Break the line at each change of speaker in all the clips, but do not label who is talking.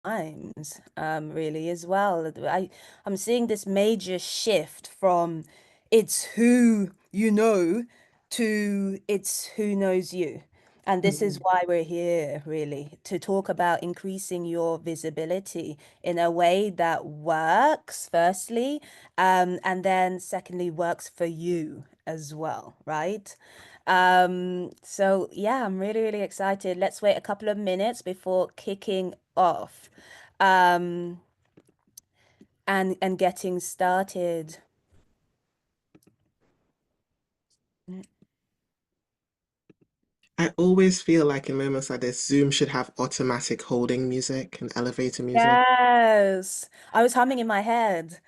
times, really as well. I'm seeing this major shift from it's who you know to it's who knows you. And this is
Mhm.
why we're here, really, to talk about increasing your visibility in a way that works, firstly, and then secondly, works for you as well, right? So yeah, I'm really, really excited. Let's wait a couple of minutes before kicking off, um, and getting started.
I always feel like in moments like this, Zoom should have automatic holding music and elevator music.
Yes, I was humming in my head.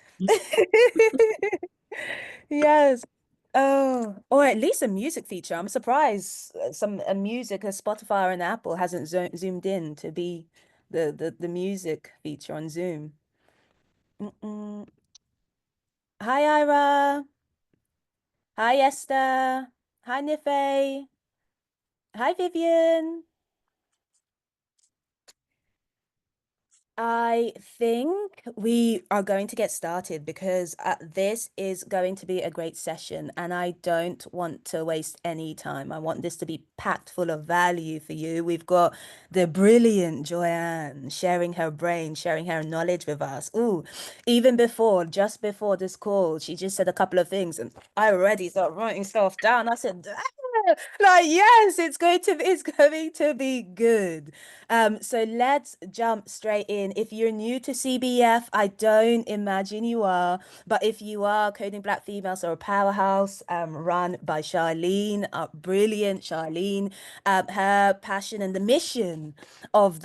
Yes. Oh, or at least a music feature. I'm surprised some a music, a Spotify or an Apple hasn't zoomed in to be the music feature on Zoom. Mm-mm. Hi, Ira. Hi, Esther. Hi, Nife. Hi, Vivian. I think we are going to get started because this is going to be a great session, and I don't want to waste any time. I want this to be packed full of value for you. We've got the brilliant Joanne sharing her brain, sharing her knowledge with us. Ooh, even before, just before this call, she just said a couple of things, and I already started writing stuff down. I said, like, yes, it's going to be good. So let's jump straight in. If you're new to CBF, I don't imagine you are, but if you are, Coding Black Females are a powerhouse, run by Charlene, brilliant Charlene. Her passion and the mission of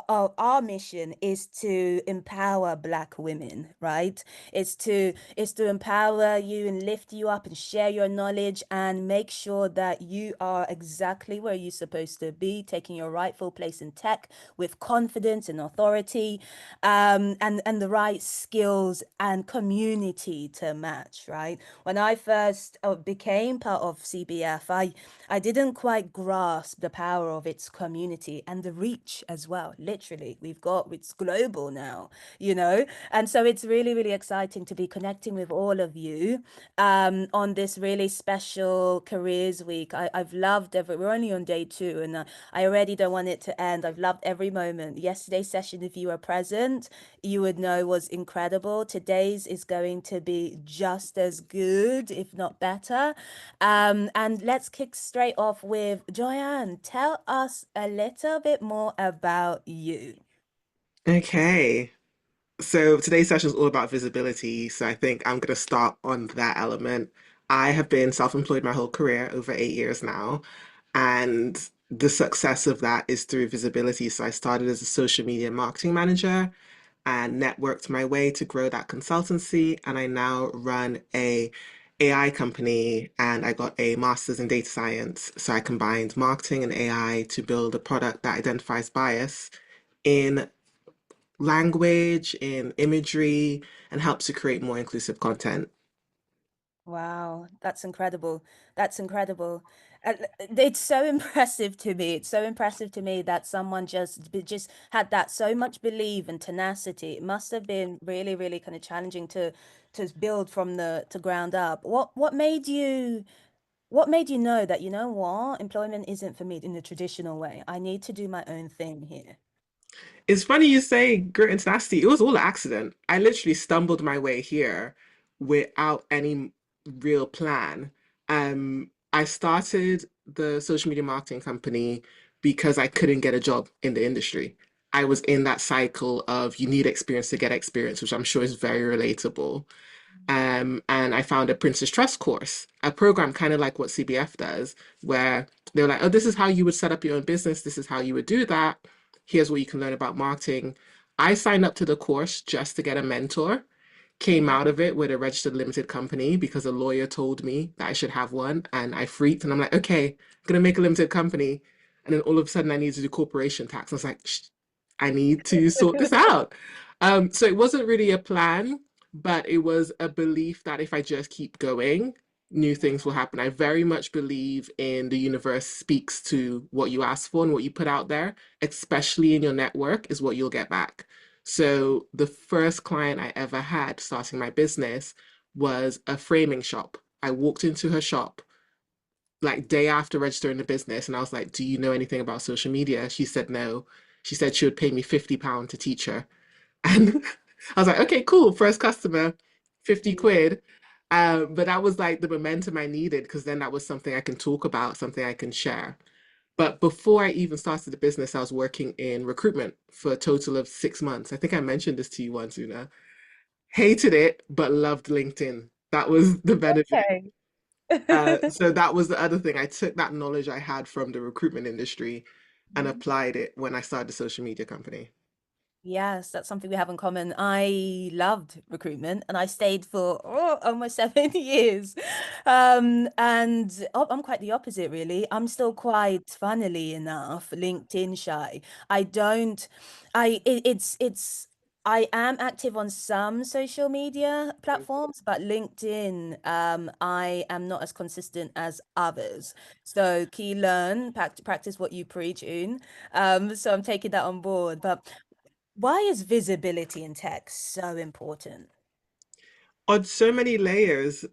our mission is to empower Black women, right? It's to empower you and lift you up and share your knowledge and make sure that you are exactly where you're supposed to be, taking your rightful place in tech with confidence and authority, and the right skills and community to match, right? When I first became part of CBF, I didn't quite grasp the power of its community and the reach as well. Literally, it's global now, you know? And so it's really, really exciting to be connecting with all of you on this really special Careers Week. I've loved we're only on day two, and I already don't want it to end. I've loved every moment. Yesterday's session, if you were present, you would know was incredible. Today's is going to be just as good, if not better. And let's kick straight off with Joanne. Tell us a little bit more about you.
Okay. So today's session is all about visibility. So I think I'm going to start on that element. I have been self-employed my whole career, over 8 years now, and the success of that is through visibility. So I started as a social media marketing manager and networked my way to grow that consultancy, and I now run a AI company and I got a master's in data science. So I combined marketing and AI to build a product that identifies bias in language, in imagery, and helps to create more inclusive content.
Wow, that's incredible. That's incredible. It's so impressive to me. It's so impressive to me that someone just had that so much belief and tenacity. It must have been really, really kind of challenging to build from the to ground up. What made you know that, you know what, employment isn't for me in the traditional way. I need to do my own thing here.
It's funny you say grit and tenacity. It was all an accident. I literally stumbled my way here without any real plan. I started the social media marketing company because I couldn't get a job in the industry. I was in that cycle of you need experience to get experience, which I'm sure is very relatable. And I found a Princess Trust course, a program kind of like what CBF does, where they were like, oh, this is how you would set up your own business. This is how you would do that. Here's what you can learn about marketing. I signed up to the course just to get a mentor, came
Mhm.
out of it with a registered limited company because a lawyer told me that I should have one. And I freaked and I'm like, okay, I'm going to make a limited company. And then all of a sudden I need to do corporation tax. I was like, shh, I need to sort this out. So it wasn't really a plan, but it was a belief that if I just keep going, new things will happen. I very much believe in the universe speaks to what you ask for and what you put out there, especially in your network, is what you'll get back. So the first client I ever had starting my business was a framing shop. I walked into her shop like day after registering the business and I was like, "Do you know anything about social media?" She said no. She said she would pay me £50 to teach her. And I was like, okay, cool. First customer, 50
Mm.
quid. But that was like the momentum I needed because then that was something I can talk about, something I can share. But before I even started the business, I was working in recruitment for a total of 6 months. I think I mentioned this to you once, Una. Hated it, but loved LinkedIn. That was the benefit.
Okay.
So that was the other thing. I took that knowledge I had from the recruitment industry and applied it when I started the social media company.
Yes, that's something we have in common. I loved recruitment and I stayed for almost 7 years. And I'm quite the opposite, really. I'm still quite, funnily enough, LinkedIn shy. I don't, I am active on some social media platforms, but LinkedIn, I am not as consistent as others. So key learn, practice what you preach, Un. So I'm taking that on board. But why is visibility in tech so important?
On so many layers,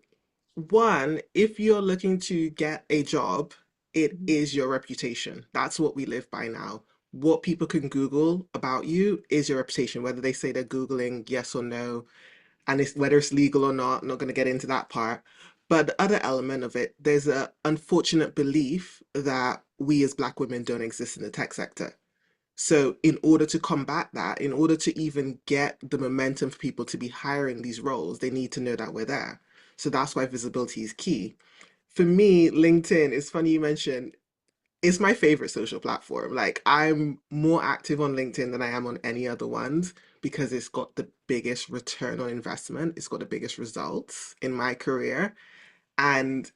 one, if you're looking to get a job, it
Mhm.
is your reputation. That's what we live by now. What people can Google about you is your reputation, whether they say they're Googling yes or no, and it's whether it's legal or not. I'm not going to get into that part. But the other element of it, there's an unfortunate belief that we as Black women don't exist in the tech sector. So, in order to combat that, in order to even get the momentum for people to be hiring these roles, they need to know that we're there. So, that's why visibility is key. For me, LinkedIn, it's funny you mentioned, it's my favorite social platform. Like, I'm more active on LinkedIn than I am on any other ones because it's got the biggest return on investment, it's got the biggest results in my career. And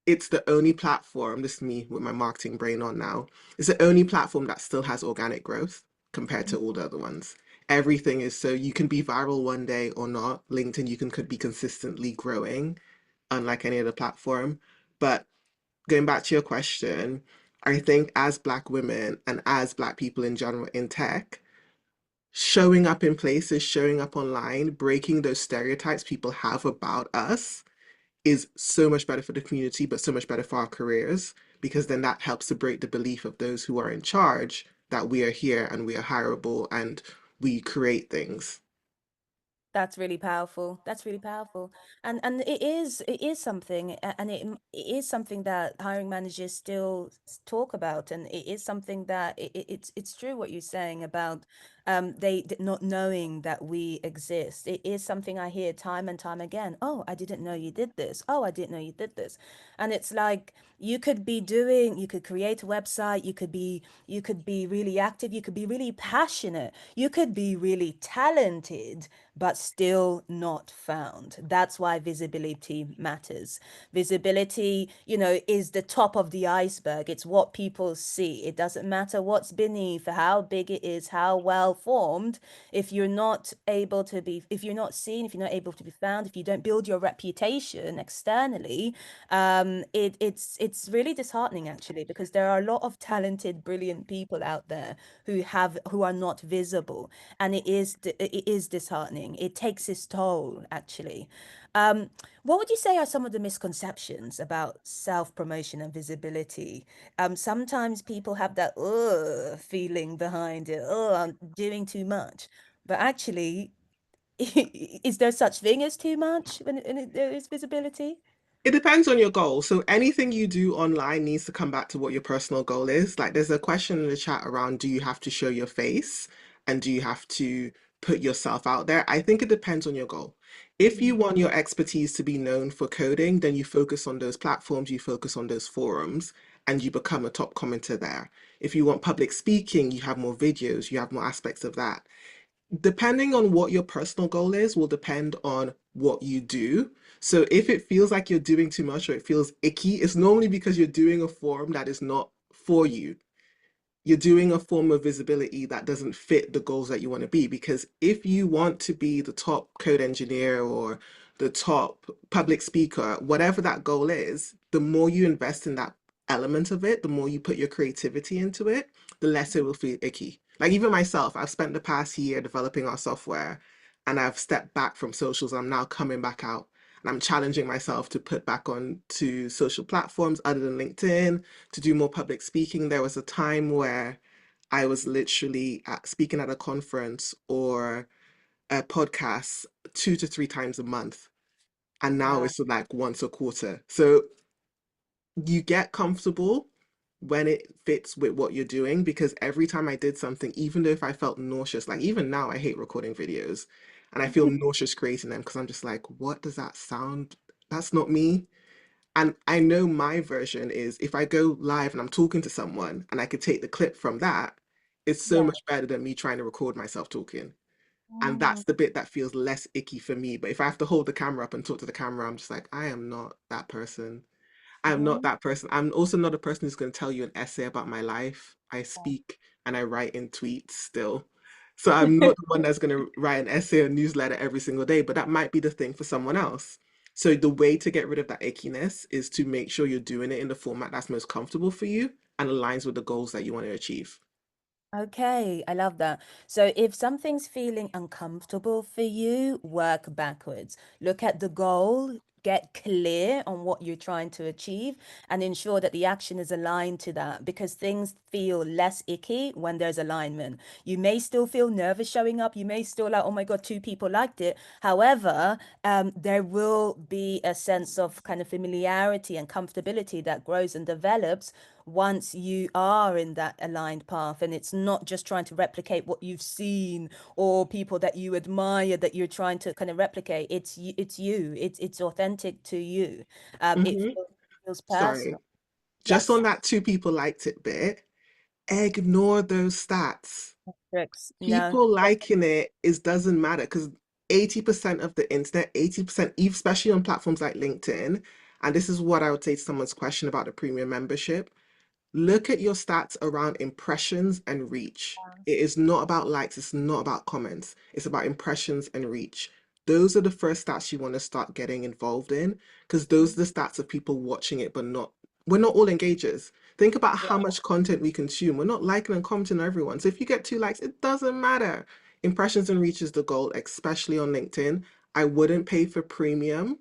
it's the only platform, this is me with my marketing brain on now, it's the only platform that still has organic growth compared to all the other ones. Everything is so you can be viral one day or not. LinkedIn, you can could be consistently growing, unlike any other platform. But going back to your question, I think as Black women and as Black people in general in tech, showing up in places, showing up online, breaking those stereotypes people have about us is so much better for the community, but so much better for our careers, because then that helps to break the belief of those who are in charge that we are here and we are hireable and we create things.
That's really powerful. That's really powerful. And it is something and it is something that hiring managers still talk about, and it is something that it's true what you're saying about not knowing that we exist. It is something I hear time and time again. Oh, I didn't know you did this. Oh, I didn't know you did this. And it's like you could create a website, you could be really active, you could be really passionate, you could be really talented, but still not found. That's why visibility matters. Visibility, is the top of the iceberg. It's what people see. It doesn't matter what's beneath, how big it is, how well formed. If you're not seen, if you're not able to be found, if you don't build your reputation externally, it's really disheartening actually, because there are a lot of talented, brilliant people out there who are not visible, and it is disheartening. It takes its toll, actually. Um, what would you say are some of the misconceptions about self-promotion and visibility? Sometimes people have that feeling behind it. Oh, I'm doing too much. But actually, is there such thing as too much when there is visibility?
It depends on your goal. So anything you do online needs to come back to what your personal goal is. Like there's a question in the chat around, do you have to show your face and do you have to put yourself out there? I think it depends on your goal. If you
Mm.
want your expertise to be known for coding, then you focus on those platforms, you focus on those forums, and you become a top commenter there. If you want public speaking, you have more videos, you have more aspects of that. Depending on what your personal goal is, will depend on what you do. So if it feels like you're doing too much or it feels icky, it's normally because you're doing a form that is not for you. You're doing a form of visibility that doesn't fit the goals that you want to be. Because if you want to be the top code engineer or the top public speaker, whatever that goal is, the more you invest in that element of it, the more you put your creativity into it, the less it will feel icky. Like even myself, I've spent the past year developing our software and I've stepped back from socials. I'm now coming back out and I'm challenging myself to put back on to social platforms other than LinkedIn, to do more public speaking. There was a time where I was literally speaking at a conference or a podcast 2 to 3 times a month, and now
Wow.
it's like once a quarter. So you get comfortable when it fits with what you're doing, because every time I did something, even though if I felt nauseous, like even now I hate recording videos and I feel nauseous creating them because I'm just like, what does that sound? That's not me. And I know my version is if I go live and I'm talking to someone and I could take the clip from that, it's so
Yeah.
much better than me trying to record myself talking. And
Mm,
that's the bit that feels less icky for me. But if I have to hold the camera up and talk to the camera, I'm just like, I am not that person. I'm not
mm,
that person. I'm also not a person who's going to tell you an essay about my life. I
yeah.
speak and I write in tweets still. So I'm not the one that's going to write an essay or newsletter every single day, but that might be the thing for someone else. So the way to get rid of that ickiness is to make sure you're doing it in the format that's most comfortable for you and aligns with the goals that you want to achieve.
Okay, I love that. So if something's feeling uncomfortable for you, work backwards. Look at the goal, get clear on what you're trying to achieve, and ensure that the action is aligned to that because things feel less icky when there's alignment. You may still feel nervous showing up. You may still like, oh my God, two people liked it. However, there will be a sense of kind of familiarity and comfortability that grows and develops once you are in that aligned path, and it's not just trying to replicate what you've seen or people that you admire that you're trying to kind of replicate. It's authentic to you. It
Hmm.
feels personal.
Sorry. Just
Yes.
on that two people liked it bit, ignore those stats.
Tricks. No.
People liking it is doesn't matter because 80% of the internet, 80%, especially on platforms like LinkedIn, and this is what I would say to someone's question about the premium membership. Look at your stats around impressions and reach. It is not about likes, it's not about comments. It's about impressions and reach. Those are the first stats you want to start getting involved in because those are the stats of people watching it, but not, we're not all engagers. Think about
Yeah,
how much content we consume. We're not liking and commenting on everyone. So if you get 2 likes, it doesn't matter. Impressions and reach is the goal, especially on LinkedIn. I wouldn't pay for premium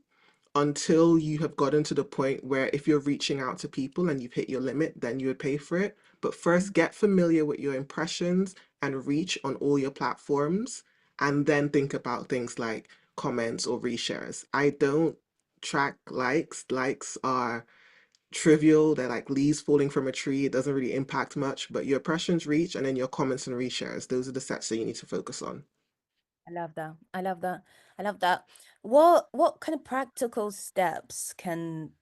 until you have gotten to the point where if you're reaching out to people and you've hit your limit, then you would pay for it. But first, get familiar with your impressions and reach on all your platforms, and then think about things like comments or reshares. I don't track likes. Likes are trivial. They're like leaves falling from a tree. It doesn't really impact much, but your impressions, reach, and then your comments and reshares, those are the sets that you need to focus on.
I love that. I love that. I love that. What kind of practical steps can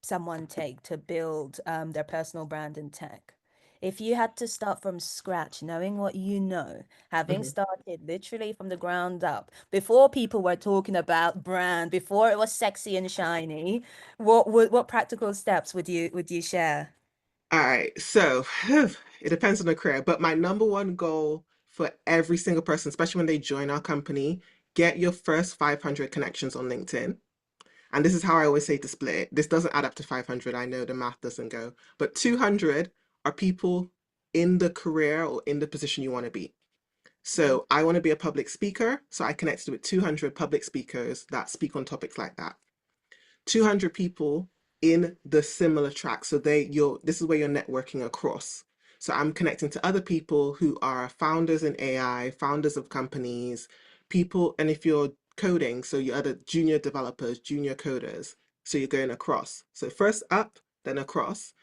someone take to build their personal brand in tech? If you had to start from scratch, knowing what you know, having
Mhm.
started literally from the ground up, before people were talking about brand, before it was sexy and shiny, what practical steps would you share?
All right, so it depends on the career, but my number one goal for every single person, especially when they join our company, get your first 500 connections on LinkedIn. And this is how I always say to split it. This doesn't add up to 500. I know the math doesn't go, but 200 are people in the career or in the position you want to be.
Mhm.
So I want to be a public speaker. So I connected with 200 public speakers that speak on topics like that. 200 people in the similar track. So this is where you're networking across. So I'm connecting to other people who are founders in AI, founders of companies, people, and if you're coding, so you're other junior developers, junior coders. So you're going across. So first up, then across.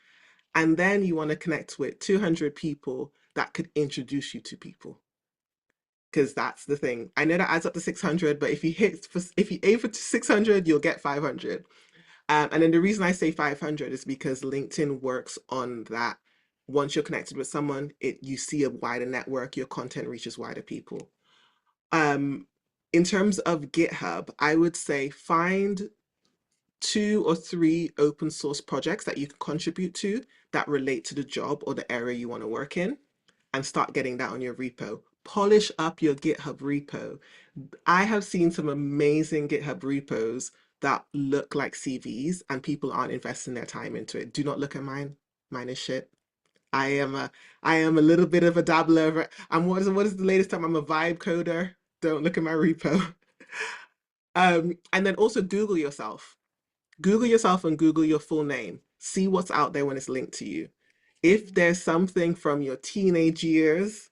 And then you want to connect with 200 people that could introduce you to people. Because that's the thing. I know that adds up to 600, but if you aim for 600, you'll get 500. And then the reason I say 500 is because LinkedIn works on that. Once you're connected with someone, you see a wider network, your content reaches wider people. Um, in terms of GitHub, I would say find 2 or 3 open source projects that you can contribute to that relate to the job or the area you want to work in and start getting that on your repo. polish up your GitHub repo. I have seen some amazing GitHub repos that look like CVs and people aren't investing their time into it. Do not look at mine. Mine is shit. I am a I am a little bit of a dabbler. What is the latest time? I'm a vibe coder. Don't look at my repo. And then also Google yourself. Google yourself and Google your full name. See what's out there when it's linked to you. If there's something from your teenage years,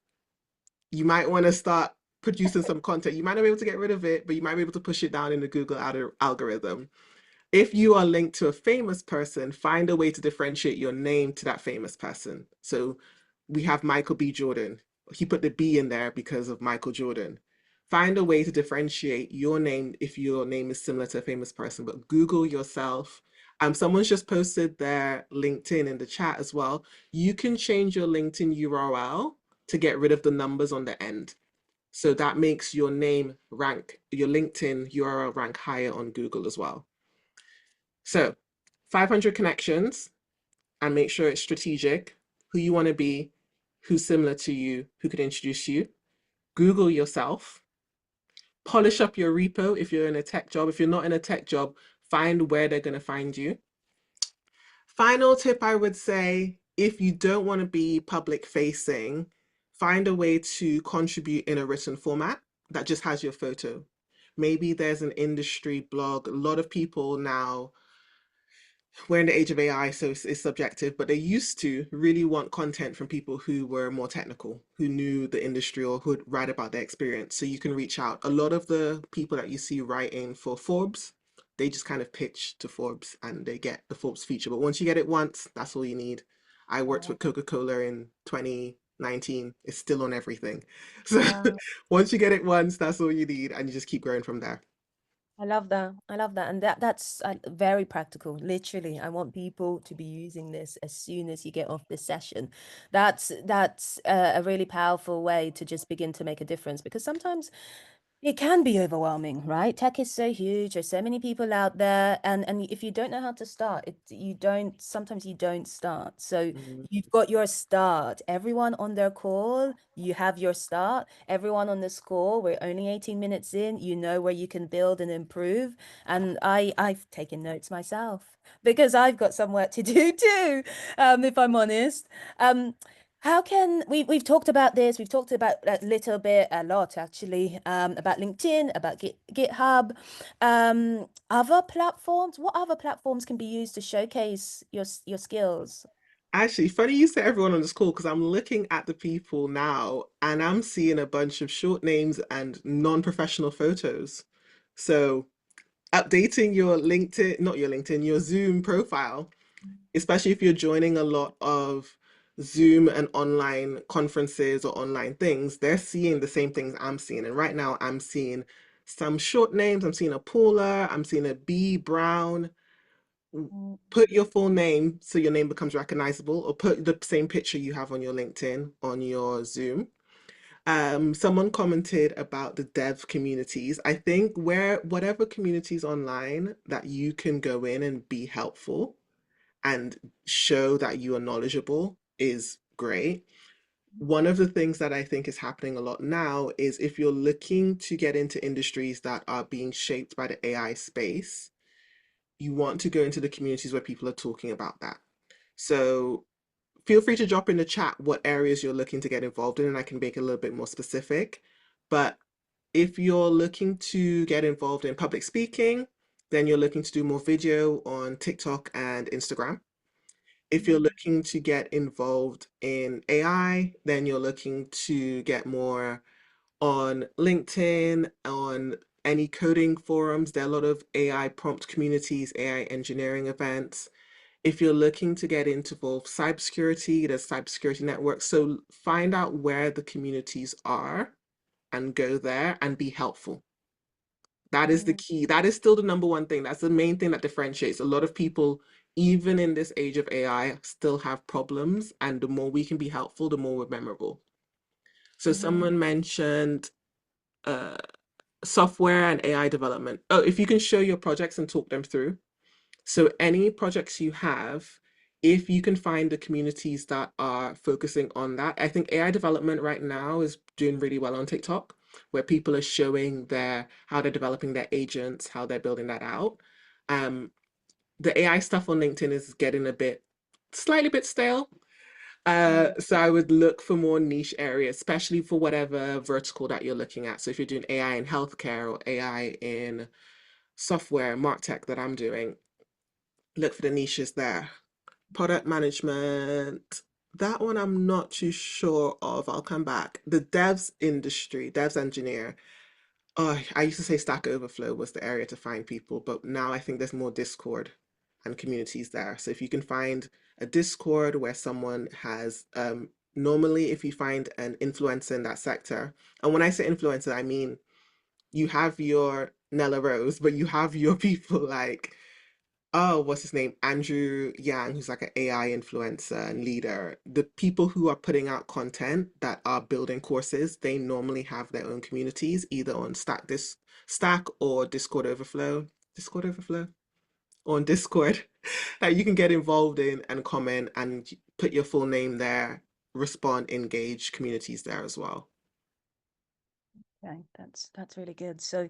you might want to start producing some content. You might not be able to get rid of it, but you might be able to push it down in the Google algorithm. If you are linked to a famous person, find a way to differentiate your name to that famous person. So we have Michael B. Jordan. He put the B in there because of Michael Jordan. Find a way to differentiate your name if your name is similar to a famous person, but Google yourself. Someone's just posted their LinkedIn in the chat as well. You can change your LinkedIn URL to get rid of the numbers on the end. So that makes your name rank, your LinkedIn URL rank higher on Google as well. So 500 connections and make sure it's strategic, who you want to be, who's similar to you, who could introduce you. Google yourself. Polish up your repo if you're in a tech job. If you're not in a tech job, find where they're going to find you. Final tip I would say, if you don't want to be public facing, find a way to contribute in a written format that just has your photo. Maybe there's an industry blog. A lot of people now, we're in the age of AI, so it's subjective, but they used to really want content from people who were more technical, who knew the industry or who'd write about their experience. So you can reach out. A lot of the people that you see writing for Forbes, they just kind of pitch to Forbes and they get the Forbes feature. But once you get it once, that's all you need. I worked
Wow.
with Coca-Cola in 2019. It's still on everything. So
Wow.
once you get it once, that's all you need, and you just keep growing from there.
I love that. I love that. And that's very practical. Literally, I want people to be using this as soon as you get off this session. That's a really powerful way to just begin to make a difference because sometimes it can be overwhelming, right? Tech is so huge. There's so many people out there, and if you don't know how to start, sometimes you don't start. So
Mhm.
you've got your start. Everyone on their call, you have your start. Everyone on this call, we're only 18 minutes in, you know where you can build and improve. And I've taken notes myself because I've got some work to do too, if I'm honest. Um, how can we've talked about this, we've talked about a little bit, a lot actually, about LinkedIn, about GitHub, other platforms. What other platforms can be used to showcase your skills?
Actually, funny you say everyone on this call because I'm looking at the people now and I'm seeing a bunch of short names and non-professional photos. So updating your LinkedIn, not your LinkedIn, your Zoom profile, especially if you're joining a lot of Zoom and online conferences or online things, they're seeing the same things I'm seeing. And right now I'm seeing some short names. I'm seeing a Paula, I'm seeing a B Brown.
Mm,
Put your full name so your name becomes recognizable, or put the same picture you have on your LinkedIn on your Zoom. Someone commented about the dev communities. I think where whatever communities online that you can go in and be helpful and show that you are knowledgeable is great. One of the things that I think is happening a lot now is if you're looking to get into industries that are being shaped by the AI space, you want to go into the communities where people are talking about that. So feel free to drop in the chat what areas you're looking to get involved in, and I can make it a little bit more specific. But if you're looking to get involved in public speaking, then you're looking to do more video on TikTok and Instagram. If you're looking to get involved in AI, then you're looking to get more on LinkedIn, on any coding forums. There are a lot of AI prompt communities, AI engineering events. If you're looking to get into both cybersecurity, there's cybersecurity networks. So find out where the communities are and go there and be helpful. That is the
mm,
key. That is still the number one thing. That's the main thing that differentiates. A lot of people, even in this age of AI, still have problems. And the more we can be helpful, the more we're memorable. So
mhm,
someone mentioned uh, software and AI development. Oh, if you can show your projects and talk them through. So any projects you have, if you can find the communities that are focusing on that, I think AI development right now is doing really well on TikTok, where people are showing their how they're developing their agents, how they're building that out. Um, the AI stuff on LinkedIn is getting a bit slightly bit stale.
Mm.
So I would look for more niche areas, especially for whatever vertical that you're looking at. So if you're doing AI in healthcare or AI in software, MarTech that I'm doing, look for the niches there. Product management, that one I'm not too sure of. I'll come back. The devs industry, devs engineer. Oh, I used to say Stack Overflow was the area to find people, but now I think there's more Discord and communities there. So if you can find a Discord where someone has, normally if you find an influencer in that sector, and when I say influencer, I mean you have your Nella Rose, but you have your people like oh, what's his name? Andrew Yang, who's like an AI influencer and leader. The people who are putting out content that are building courses, they normally have their own communities, either on Stack or Discord Overflow. Discord Overflow? Or on Discord that you can get involved in and comment and put your full name there, respond, engage communities there as well.
Okay, that's really good. So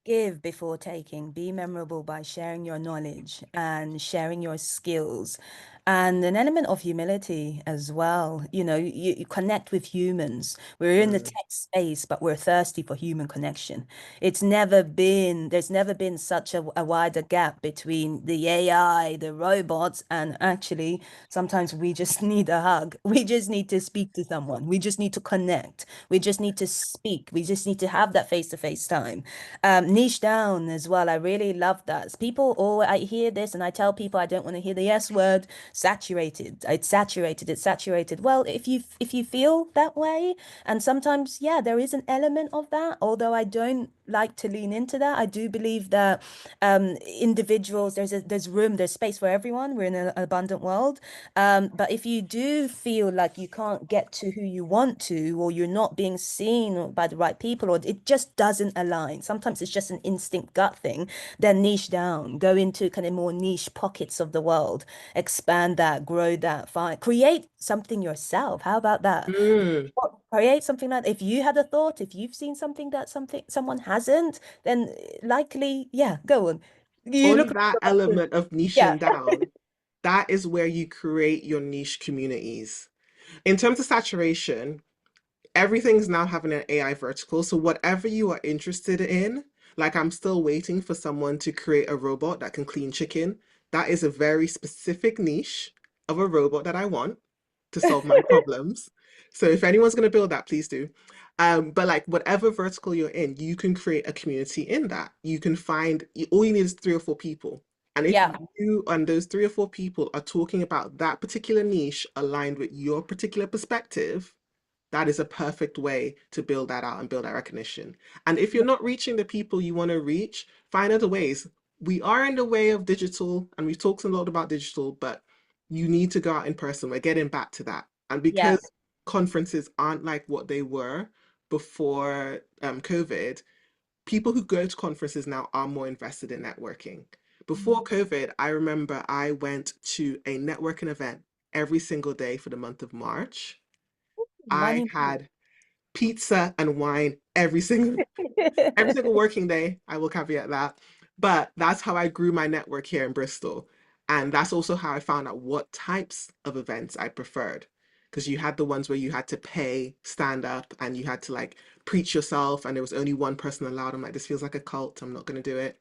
give before taking. Be memorable by sharing your knowledge and sharing your skills. And an element of humility as well. You connect with humans. We're in the
Mm.
tech space, but we're thirsty for human connection. There's never been such a wider gap between the AI, the robots, and actually, sometimes we just need a hug. We just need to speak to someone. We just need to connect. We just need to speak. We just need to have that face-to-face time. Niche down as well. I really love that. People, oh, I hear this and I tell people I don't want to hear the S word. Saturated. It's saturated. It's saturated. Well, if you feel that way, and sometimes, yeah, there is an element of that. Although I don't like to lean into that. I do believe that individuals, there's space for everyone. We're in an abundant world. But if you do feel like you can't get to who you want to, or you're not being seen by the right people, or it just doesn't align, sometimes it's just an instinct gut thing, then niche down, go into kind of more niche pockets of the world, expand that, grow that, create something yourself. How about that?
Mm.
Create something like if you had a thought, if you've seen something that someone hasn't, then likely, yeah, go on. You look
On
like
that
you're about to,
element of
yeah,
niching down, that is where you create your niche communities. In terms of saturation, everything's now having an AI vertical. So whatever you are interested in, like I'm still waiting for someone to create a robot that can clean chicken. That is a very specific niche of a robot that I want to solve my problems. So if anyone's going to build that, please do. But like whatever vertical you're in, you can create a community in that. You can find all you need is three or four people. And if
yeah,
you and those three or four people are talking about that particular niche aligned with your particular perspective, that is a perfect way to build that out and build that recognition. And if you're not reaching the people you want to reach, find other ways. We are in the way of digital, and we've talked a lot about digital, but you need to go out in person. We're getting back to that. And
yeah.
because conferences aren't like what they were before COVID, people who go to conferences now are more invested in networking. Before COVID, I remember I went to a networking event every single day for the month of March. I
Money.
had pizza and wine every single working day. I will caveat that. But that's how I grew my network here in Bristol. And that's also how I found out what types of events I preferred. Because you had the ones where you had to pay, stand up, and you had to like preach yourself, and there was only one person allowed. I'm like, this feels like a cult. I'm not going to do it.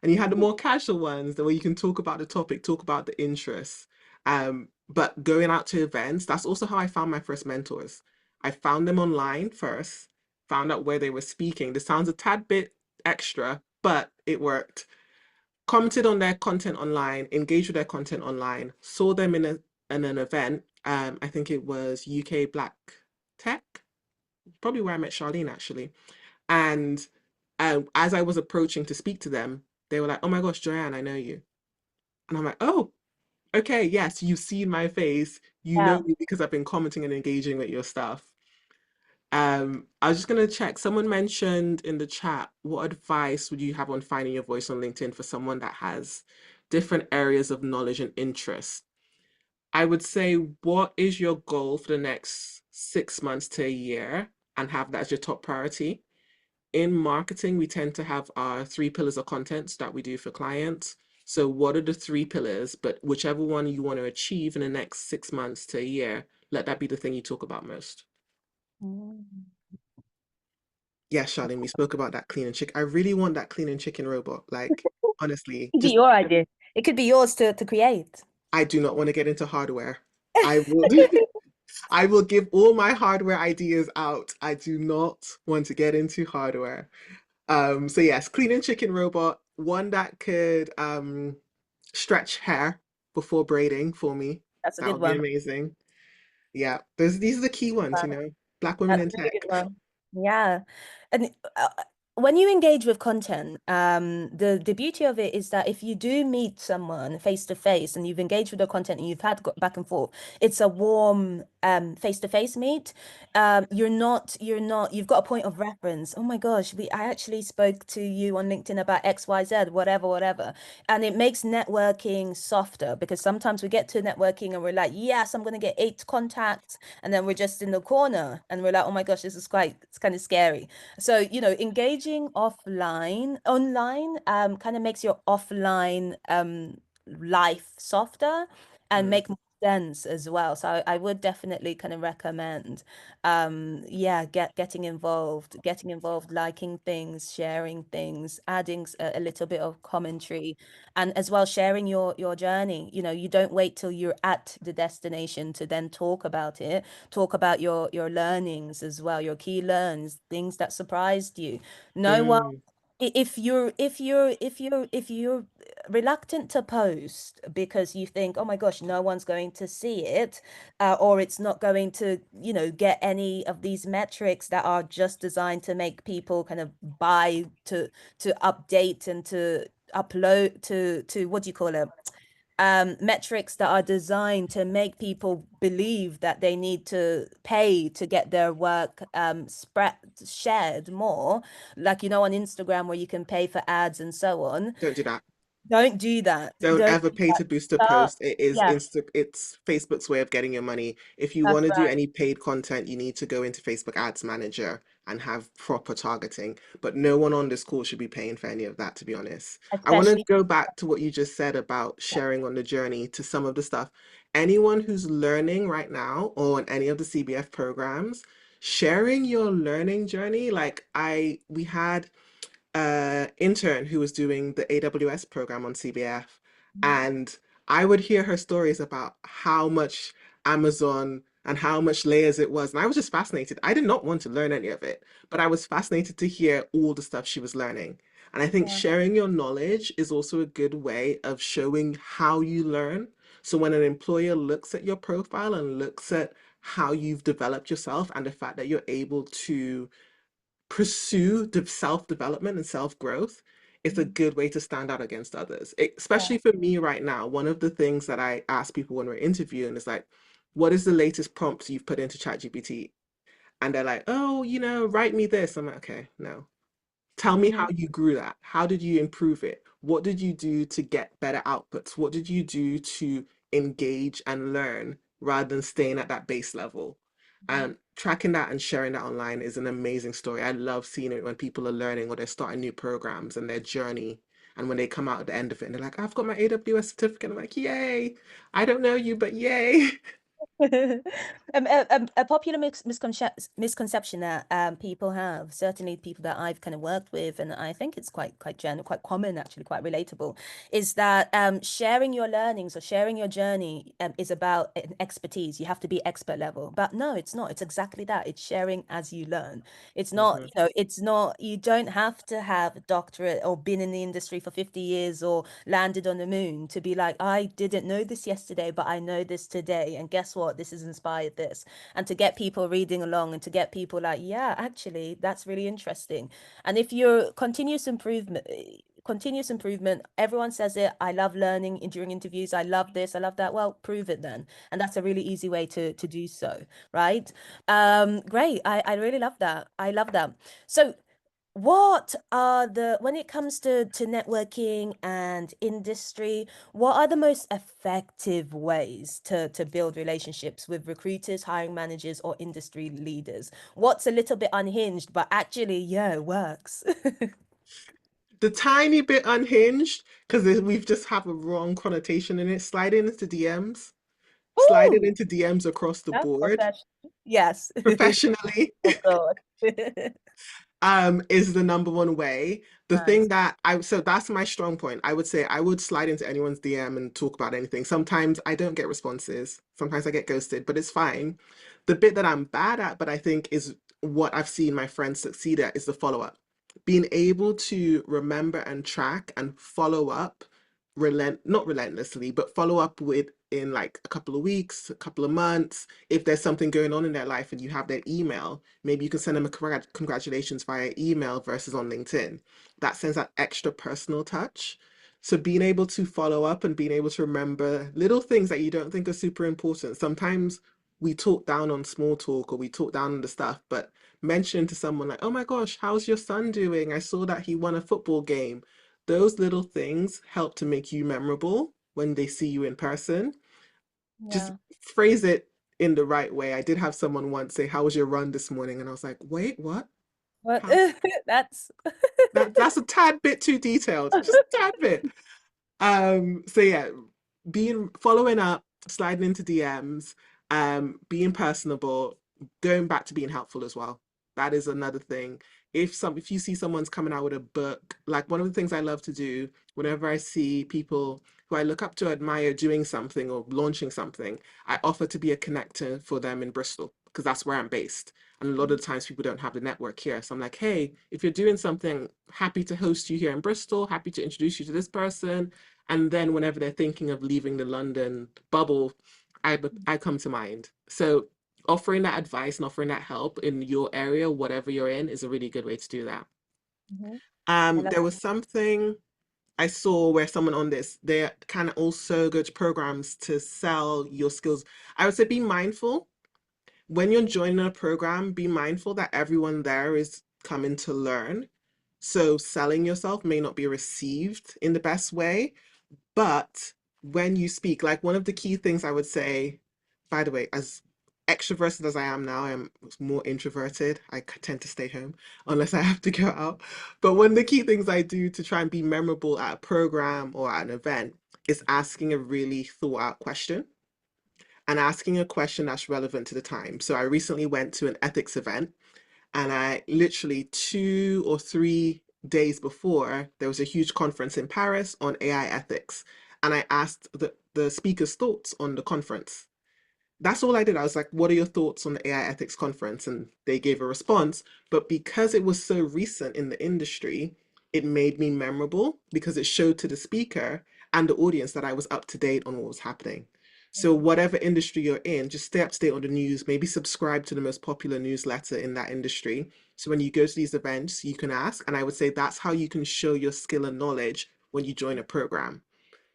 And you had the more casual ones, the way you can talk about the topic, talk about the interests. But going out to events, that's also how I found my first mentors. I found them online first, found out where they were speaking. This sounds a tad bit extra, but it worked. Commented on their content online, engaged with their content online, saw them in an event. I think it was UK Black Tech, probably where I met Charlene actually. And as I was approaching to speak to them, they were like, "Oh my gosh, Joanne, I know you." And I'm like, "Oh, okay, yes, you've seen my face. You know
Yeah.
me because I've been commenting and engaging with your stuff." I was just gonna check. Someone mentioned in the chat, what advice would you have on finding your voice on LinkedIn for someone that has different areas of knowledge and interest? I would say, what is your goal for the next 6 months to a year, and have that as your top priority? In marketing, we tend to have our three pillars of contents that we do for clients. So, what are the three pillars? But whichever one you want to achieve in the next 6 months to a year, let that be the thing you talk about most.
Mm.
Yeah, Charlene, we spoke about that clean and chicken. I really want that clean and chicken robot. Like, honestly,
Could be
just
your idea. It could be yours to create.
I do not want to get into hardware. I would I will give all my hardware ideas out. I do not want to get into hardware. So yes, clean and chicken robot, one that could stretch hair before braiding for me.
That's a
That
good
would be
one.
amazing. Yeah, these are the key ones, Black women
That's
in
a really
tech.
good one. Yeah. And when you engage with content, the beauty of it is that if you do meet someone face to face and you've engaged with the content and you've had back and forth, it's a warm face to face meet. You've got a point of reference. Oh my gosh, I actually spoke to you on LinkedIn about XYZ, whatever, whatever. And it makes networking softer because sometimes we get to networking and we're like, yes, I'm going to get 8 contacts, and then we're just in the corner and we're like, oh my gosh, it's kind of scary. So, engaging online kind of makes your offline life softer and
Mm,
make more sense as well. So I would definitely kind of recommend yeah, getting involved, liking things, sharing things, adding a little bit of commentary, and as well sharing your journey. You don't wait till you're at the destination to then talk about it. Talk about your learnings as well, your key learns, things that surprised you. No one,
mm,
if you're reluctant to post because you think, oh my gosh, no one's going to see it, or it's not going to, get any of these metrics that are just designed to make people kind of buy, to update and to upload, to what do you call it? Metrics that are designed to make people believe that they need to pay to get their work spread shared more, like on Instagram where you can pay for ads and so on.
don't do that.
Don't do that.
Don't
Don't
ever
do
pay
that.
to boost a
Start.
post.
Yeah,
It's Facebook's way of getting your money. If you
that's
want to do
right.
any paid content, you need to go into Facebook Ads Manager and have proper targeting. But no one on this call should be paying for any of that, to be honest. I want to
Especially,
go back to what you just said about sharing on the journey to some of the stuff. Anyone who's learning right now or on any of the CBF programs, sharing your learning journey, like we had intern who was doing the AWS program on CBF, and I would hear her stories about how much Amazon and how much layers it was. And I was just fascinated. I did not want to learn any of it, but I was fascinated to hear all the stuff she was learning. And I think
yeah.
sharing your knowledge is also a good way of showing how you learn. So when an employer looks at your profile and looks at how you've developed yourself and the fact that you're able to pursue self-development and self-growth, it's a
Mhm.
good way to stand out against others.
Yeah.
Especially for me right now, one of the things that I ask people when we're interviewing is like, what is the latest prompt you've put into ChatGPT? And they're like, oh, write me this. I'm like, okay, no. Tell me how
Mhm.
you grew that. How did you improve it? What did you do to get better outputs? What did you do to engage and learn rather than staying at that base level? And tracking that and sharing that online is an amazing story. I love seeing it when people are learning or they're starting new programs and their journey. And when they come out at the end of it and they're like, I've got my AWS certificate. I'm like, yay. I don't know you, but yay.
A popular misconception that people have, certainly people that I've kind of worked with, and I think it's quite general, quite common, actually, quite relatable, is that sharing your learnings or sharing your journey is about an expertise. You have to be expert level, but no, it's not. It's exactly that. It's sharing as you learn. It's not,
Mhm.
it's not. You don't have to have a doctorate or been in the industry for 50 years or landed on the moon to be like, I didn't know this yesterday, but I know this today. And guess what? This has inspired this. And to get people reading along and to get people like, yeah, actually, that's really interesting. And if you're continuous improvement, everyone says it. I love learning during interviews. I love this. I love that. Well, prove it then. And that's a really easy way to do so, right? Great. I really love that. I love that. So What are when it comes to networking and industry, what are the most effective ways to build relationships with recruiters, hiring managers, or industry leaders? What's a little bit unhinged, but actually, yeah, works.
The tiny bit unhinged, because we've just have a wrong connotation in it, sliding
Ooh,
into DMs across the
that's
board
professional. Yes.
professionally.
Oh God.
Is the number one way. The thing
Nice.
that so that's my strong point. I would say I would slide into anyone's DM and talk about anything. Sometimes I don't get responses. Sometimes I get ghosted, but it's fine. The bit that I'm bad at, but I think is what I've seen my friends succeed at, is the follow-up. Being able to remember and track and follow up, not relentlessly, but follow up with in like a couple of weeks, a couple of months, if there's something going on in their life and you have their email, maybe you can send them a congratulations via email versus on LinkedIn. That sends that extra personal touch. So being able to follow up and being able to remember little things that you don't think are super important. Sometimes we talk down on small talk or we talk down on the stuff, but mentioning to someone like, oh my gosh, how's your son doing? I saw that he won a football game. Those little things help to make you memorable when they see you in person. Just
Yeah.
phrase it in the right way. I did have someone once say, "How was your run this morning?" And I was like, "Wait, what?
What
How?"
that's
That's a tad bit too detailed, just a tad bit. So yeah, being following up, sliding into DMs, being personable, going back to being helpful as well. That is another thing. If you see someone's coming out with a book, like one of the things I love to do whenever I see people who I look up to, admire doing something or launching something, I offer to be a connector for them in Bristol because that's where I'm based. And a lot of the times people don't have the network here. So I'm like, hey, if you're doing something, happy to host you here in Bristol, happy to introduce you to this person. And then whenever they're thinking of leaving the London bubble, I come to mind. So offering that advice and offering that help in your area, whatever you're in, is a really good way to do that.
Mhm. I love
There was something I saw where someone on this, they can also go to programs to sell your skills. I would say be mindful when you're joining a program, be mindful that everyone there is coming to learn. So selling yourself may not be received in the best way. But when you speak, like one of the key things I would say, by the way, as extroverted as I am now, I'm more introverted. I tend to stay home unless I have to go out. But one of the key things I do to try and be memorable at a program or at an event is asking a really thought out question and asking a question that's relevant to the time. So I recently went to an ethics event and I literally 2 or 3 days before, there was a huge conference in Paris on AI ethics. And I asked the speaker's thoughts on the conference. That's all I did. I was like, what are your thoughts on the AI ethics conference? And they gave a response. But because it was so recent in the industry, it made me memorable because it showed to the speaker and the audience that I was up to date on what was happening. So,
Mhm.
whatever industry you're in, just stay up to date on the news, maybe subscribe to the most popular newsletter in that industry. So, when you go to these events, you can ask. And I would say that's how you can show your skill and knowledge when you join a program.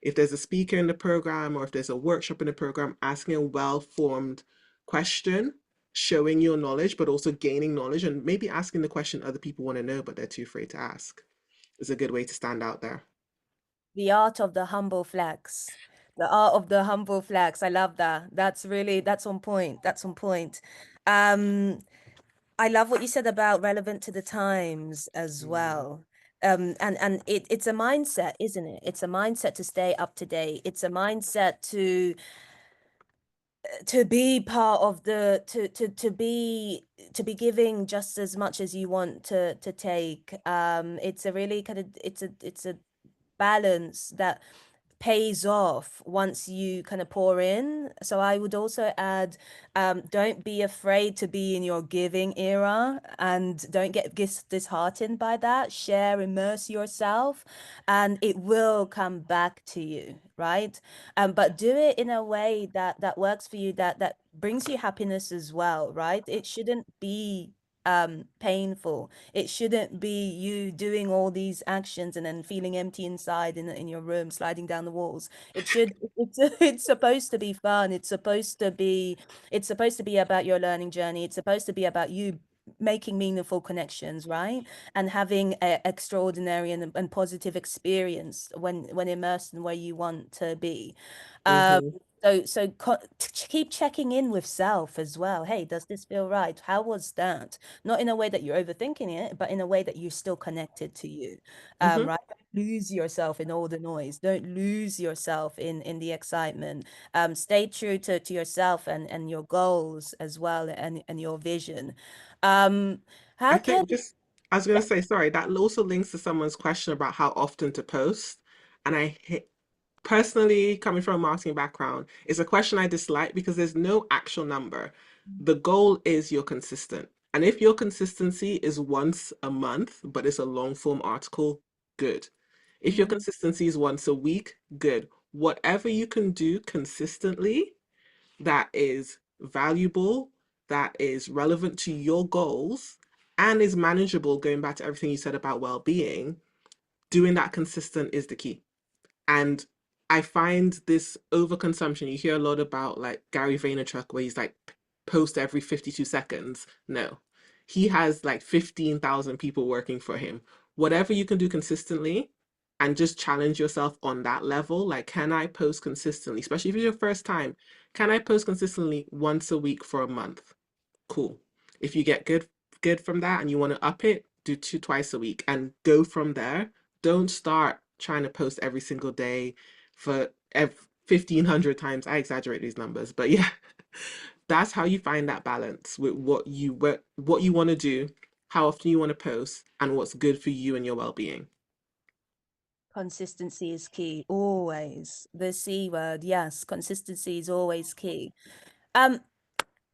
If there's a speaker in the program or if there's a workshop in the program, asking a well-formed question, showing your knowledge, but also gaining knowledge, and maybe asking the question other people want to know, but they're too afraid to ask, is a good way to stand out there.
The art of the humble flex. The art of the humble flex. I love that. That's on point. That's on point. Um, I love what you said about relevant to the times as
Mm.
well. And it's a mindset, isn't it? It's a mindset to stay up to date. It's a mindset to be part of the to be giving just as much as you want to take. It's a really kind of it's a balance that pays off once you kind of pour in. So I would also add, don't be afraid to be in your giving era and don't get disheartened by that. Share, immerse yourself, and it will come back to you, right? But do it in a way that works for you, that brings you happiness as well, right? It shouldn't be painful. It shouldn't be you doing all these actions and then feeling empty inside in your room, sliding down the walls. It's supposed to be fun. It's supposed to be about your learning journey. It's supposed to be about you making meaningful connections, right? And having a extraordinary and positive experience when immersed in where you want to be. Um,
Hmm.
keep checking in with self as well. Hey, does this feel right? How was that? Not in a way that you're overthinking it, but in a way that you're still connected to you.
Hmm.
Right? Don't lose yourself in all the noise. Don't lose yourself in the excitement. Stay true to yourself and your goals as well and your vision. Um,
I
how can
think just, I was going to say, sorry, that also links to someone's question about how often to post. And personally, coming from a marketing background, it's a question I dislike because there's no actual number. The goal is you're consistent. And if your consistency is once a month, but it's a long form article, good. If your
Mhm.
consistency is once a week, good. Whatever you can do consistently that is valuable, that is relevant to your goals, and is manageable, going back to everything you said about well being, doing that consistent is the key. And I find this overconsumption. You hear a lot about like Gary Vaynerchuk, where he's like post every 52 seconds. No, he has like 15,000 people working for him. Whatever you can do consistently and just challenge yourself on that level. Like, can I post consistently, especially if it's your first time? Can I post consistently once a week for a month? Cool. If you get good from that and you want to up it, do two twice a week and go from there. Don't start trying to post every single day for 1,500 times. I exaggerate these numbers, but yeah, that's how you find that balance with what you want to do, how often you want to post, and what's good for you and your well-being.
Consistency is key, always. The C word, yes, consistency is always key. Um,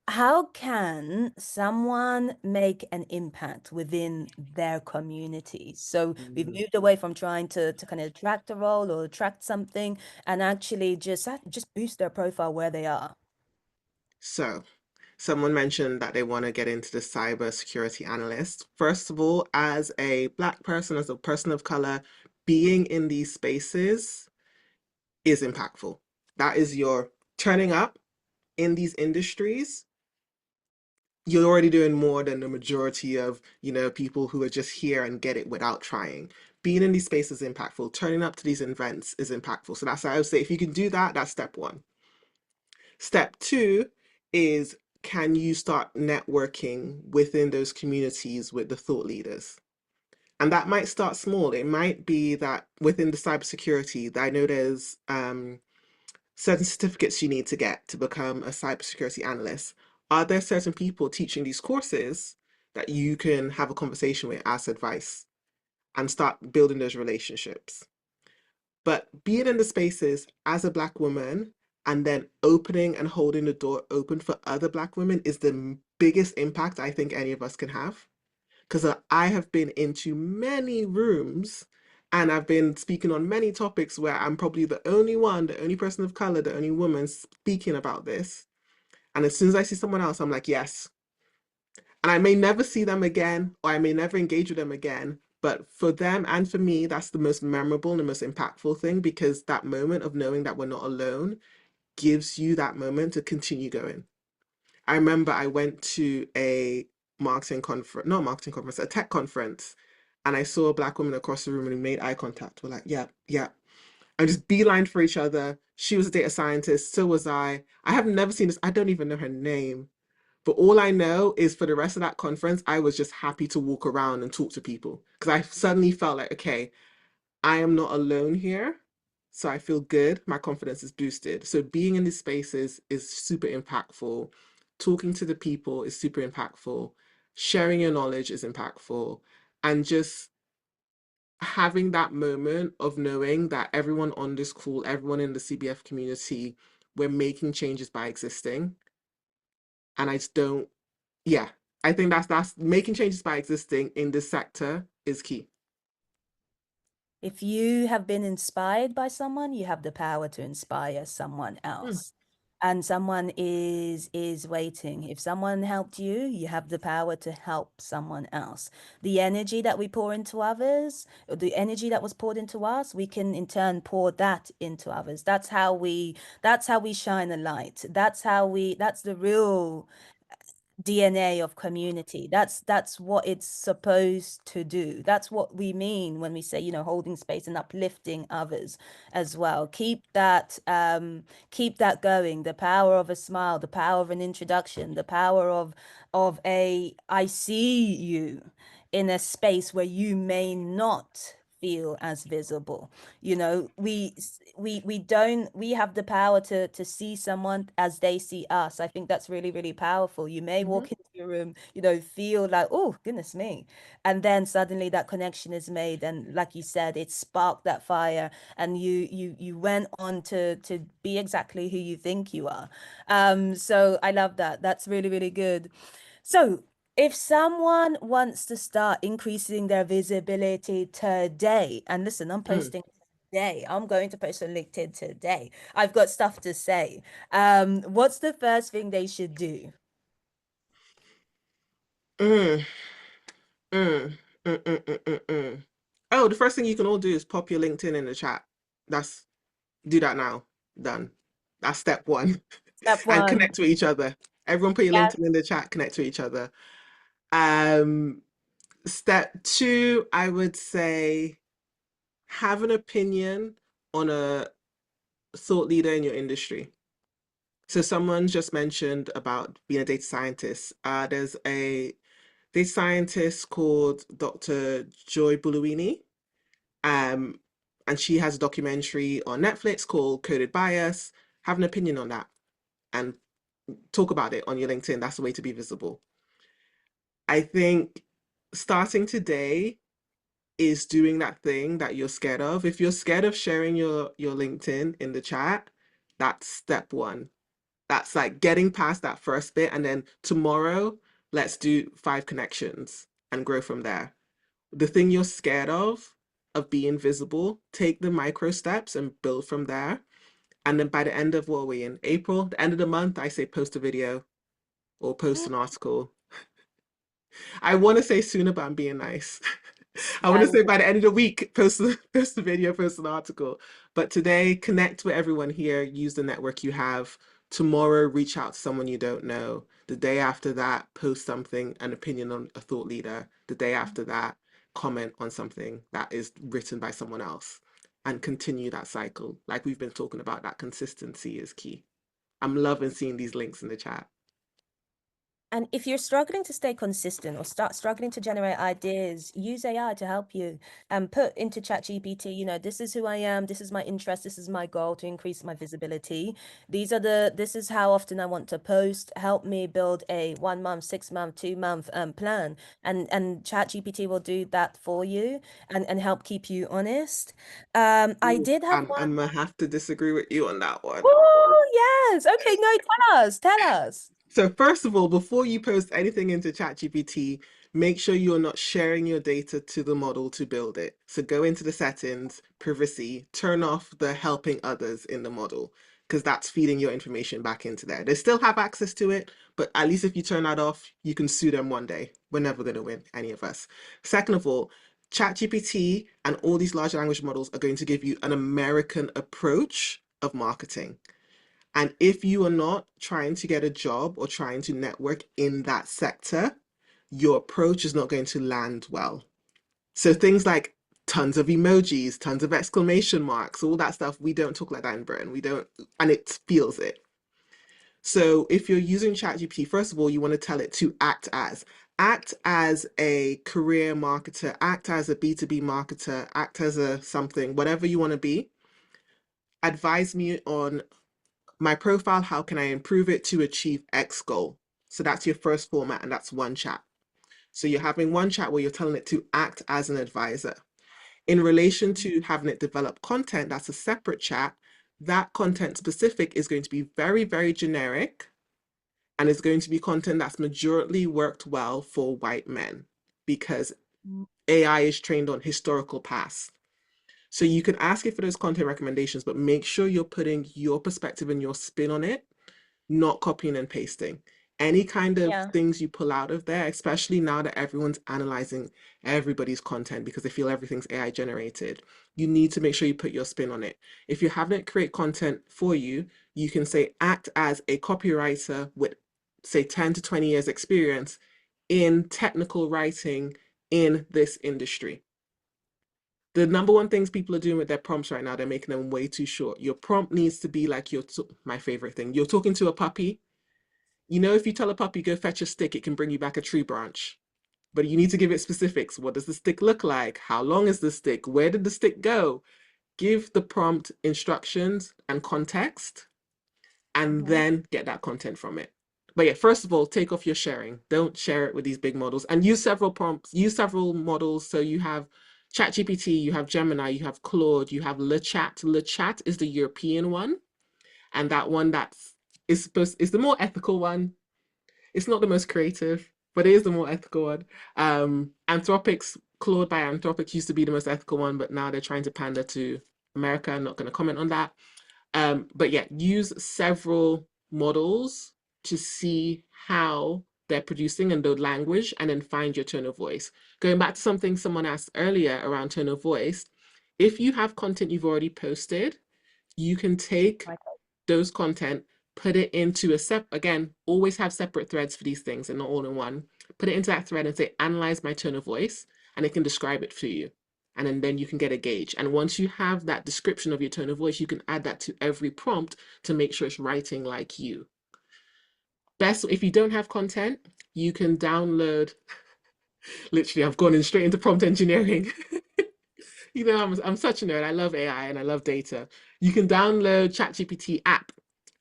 how can someone make an impact within their community? So we've
Mm.
moved away from trying to kind of attract a role or attract something and actually just boost their profile where they are.
So, someone mentioned that they want to get into the cyber security analyst. First of all, as a Black person, as a person of color, being in these spaces is impactful. That is your turning up in these industries. You're already doing more than the majority of, people who are just here and get it without trying. Being in these spaces is impactful. Turning up to these events is impactful. So that's why I would say if you can do that, that's step one. Step two is, can you start networking within those communities with the thought leaders? And that might start small. It might be that within the cybersecurity, I know there's certain certificates you need to get to become a cybersecurity analyst. Are there certain people teaching these courses that you can have a conversation with, ask advice, and start building those relationships? But being in the spaces as a Black woman and then opening and holding the door open for other Black women is the biggest impact I think any of us can have. Because I have been into many rooms and I've been speaking on many topics where I'm probably the only one, the only person of color, the only woman speaking about this. And as soon as I see someone else, I'm like, yes. And I may never see them again, or I may never engage with them again. But for them and for me, that's the most memorable and the most impactful thing because that moment of knowing that we're not alone gives you that moment to continue going. I remember I went to a marketing conference, not a marketing conference, a tech conference, and I saw a Black woman across the room and we made eye contact. We're like, yeah, yeah. And just beeline for each other. She was a data scientist, so was I. I have never seen this, I don't even know her name. But all I know is for the rest of that conference, I was just happy to walk around and talk to people because I suddenly felt like, okay, I am not alone here. So I feel good. My confidence is boosted. So being in these spaces is super impactful. Talking to the people is super impactful. Sharing your knowledge is impactful. And just having that moment of knowing that everyone on this call, everyone in the CBF community, we're making changes by existing. And I just don't, yeah, I think that's making changes by existing in this sector is key.
If you have been inspired by someone, you have the power to inspire someone
Mm.
else. And someone is waiting. If someone helped you, you have the power to help someone else. The energy that we pour into others, or the energy that was poured into us, we can in turn pour that into others. That's how we shine a light. That's the real DNA of community. That's what it's supposed to do. That's what we mean when we say, holding space and uplifting others as well. Keep that going. The power of a smile, the power of an introduction, the power of a I see you in a space where you may not feel as visible. We have the power to see someone as they see us. I think that's really, really powerful. You may
Hmm.
walk into a room, feel like, oh goodness me, and then suddenly that connection is made, and like you said, it sparked that fire, and you went on to be exactly who you think you are. So I love that. That's really, really good. So, if someone wants to start increasing their visibility today, and listen, I'm
Mm,
posting today, I'm going to post on LinkedIn today. I've got stuff to say. What's the first thing they should do?
mm, mm, mm. Oh, the first thing you can all do is pop your LinkedIn in the chat. That's Do that now. Done. That's step one.
Step
And
one.
connect with each other. Everyone put your
Yes.
LinkedIn in the chat, connect to each other. Um, Step two, I would say have an opinion on a thought leader in your industry. So someone just mentioned about being a data scientist. There's a data scientist called Dr. Joy Buluini. Um, and she has a documentary on Netflix called Coded Bias. Have an opinion on that and talk about it on your LinkedIn. That's the way to be visible. I think starting today is doing that thing that you're scared of. If you're scared of sharing your LinkedIn in the chat, that's step one. That's like getting past that first bit, and then tomorrow, let's do 5 connections and grow from there. The thing you're scared of being visible, take the micro steps and build from there. And then by the end of what are we in April, the end of the month, I say post a video or post an article. I want to say sooner, but I'm being nice. I want to
And
say by the end of the week, post a video, post an article. But today, connect with everyone here. Use the network you have. Tomorrow, reach out to someone you don't know. The day after that, post something, an opinion on a thought leader. The day after that, comment on something that is written by someone else. And continue that cycle. Like we've been talking about, that consistency is key. I'm loving seeing these links in the chat.
And if you're struggling to stay consistent or start struggling to generate ideas, use AI to help you and put into ChatGPT, this is who I am, this is my interest, this is my goal to increase my visibility. This is how often I want to post. Help me build a 1 month, 6 month, 2 month plan. And ChatGPT will do that for you and help keep you honest. I
Ooh,
did have one.
I'm gonna have to disagree with you on that one.
Oh, yes. Okay, no, tell us, tell us.
So first of all, before you post anything into ChatGPT, make sure you're not sharing your data to the model to build it. So go into the settings, privacy, turn off the helping others in the model, because that's feeding your information back into there. They still have access to it, but at least if you turn that off, you can sue them one day. We're never going to win, any of us. Second of all, ChatGPT and all these large language models are going to give you an American approach of marketing. And if you are not trying to get a job or trying to network in that sector, your approach is not going to land well. So things like tons of emojis, tons of exclamation marks, all that stuff, we don't talk like that in Britain. We don't, and it feels it. So if you're using ChatGPT, first of all, you want to tell it to act as a career marketer, act as a B2B marketer, act as a something, whatever you want to be. Advise me on my profile, how can I improve it to achieve X goal? So that's your first format, and that's one chat. So you're having one chat where you're telling it to act as an advisor. In relation to having it develop content, that's a separate chat. That content specific is going to be very, very generic and is going to be content that's majorly worked well for white men because AI is trained on historical past. So you can ask it for those content recommendations, but make sure you're putting your perspective and your spin on it, not copying and pasting. Any kind of
Yeah.
things you pull out of there, especially now that everyone's analyzing everybody's content because they feel everything's AI generated, you need to make sure you put your spin on it. If you're having it create content for you, you can say act as a copywriter with say 10 to 20 years experience in technical writing in this industry. The number one things people are doing with their prompts right now, they're making them way too short. Your prompt needs to be like my favorite thing. You're talking to a puppy. You know, if you tell a puppy, go fetch a stick, it can bring you back a tree branch. But you need to give it specifics. What does the stick look like? How long is the stick? Where did the stick go? Give the prompt instructions and context, and
Mhm.
then get that content from it. But yeah, first of all, take off your sharing. Don't share it with these big models, and use several prompts, use several models. So you have ChatGPT, you have Gemini, you have Claude, you have LeChat. LeChat is the European one, and that one is the more ethical one. It's not the most creative, but it is the more ethical one. Anthropic's Claude by Anthropic used to be the most ethical one, but now they're trying to pander to America. I'm not going to comment on that. But yeah, use several models to see how they're producing and the language, and then find your tone of voice. Going back to something someone asked earlier around tone of voice, if you have content you've already posted, you can take
My
those content, put it into again, always have separate threads for these things and not all in one. Put it into that thread and say, analyze my tone of voice, and it can describe it for you. And then you can get a gauge. And once you have that description of your tone of voice, you can add that to every prompt to make sure it's writing like you. Best, if you don't have content, you can download, literally, I've gone in straight into prompt engineering. You know, I'm such a nerd. I love AI and I love data. You can download ChatGPT app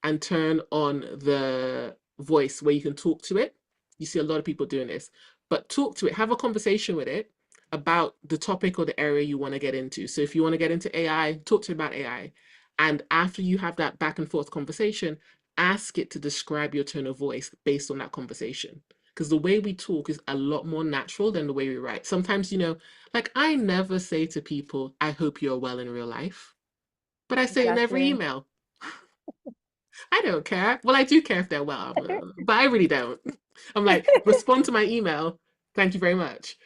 and turn on the voice where you can talk to it. You see a lot of people doing this, but talk to it, have a conversation with it about the topic or the area you want to get into. So if you want to get into AI, talk to it about AI. And after you have that back and forth conversation, ask it to describe your tone of voice based on that conversation. Because the way we talk is a lot more natural than the way we write. Sometimes, like, I never say to people, I hope you're well in real life, but I say it in every
Exactly.
email. I don't care. Well, I do care if they're well, but I really don't. I'm like, respond to my email. Thank you very much.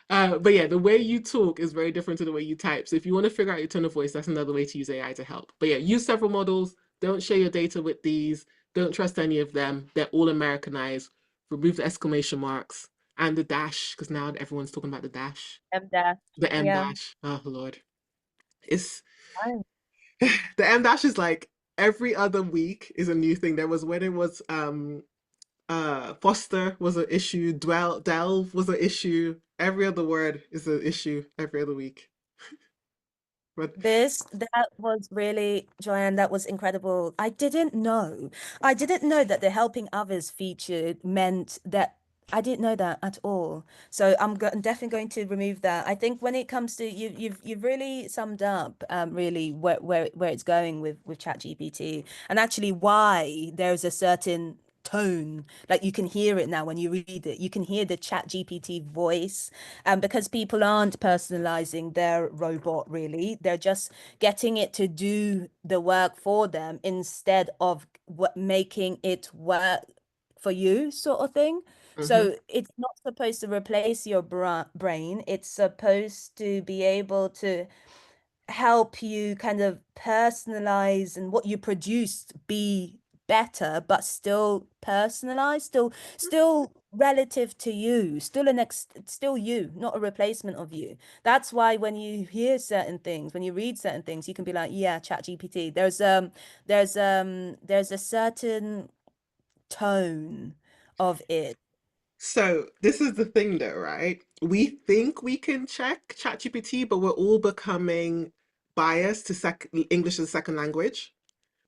But yeah, the way you talk is very different to the way you type. So if you want to figure out your tone of voice, that's another way to use AI to help. But yeah, use several models. Don't share your data with these. Don't trust any of them. They're all Americanized. Remove the exclamation marks and the dash, because now everyone's talking about the dash.
M dash.
The M
Yeah.
dash. Oh Lord. It's
Fine.
the M dash is like every other week is a new thing. There was when it was Foster was an issue, Delve was an issue. Every other word is an issue every other week. But
That was really, Joanne, that was incredible. I didn't know. I didn't know that the helping others featured meant that I didn't know that at all. So I'm definitely going to remove that. I think when it comes to you've really summed up really where it's going with ChatGPT, and actually why there's a certain tone, like you can hear it now when you read it, you can hear the ChatGPT voice, because people aren't personalizing their robot really, they're just getting it to do the work for them instead of making it work for you, sort of thing.
mhm.
So it's not supposed to replace your brain, it's supposed to be able to help you kind of personalize and what you produced be better, but still personalized, still relative to you, still still you, not a replacement of you. That's why when you hear certain things, when you read certain things, you can be like, yeah, chat GPT. There's a certain tone of it.
So this is the thing though, right? We think we can check ChatGPT, but we're all becoming biased to English as a second language,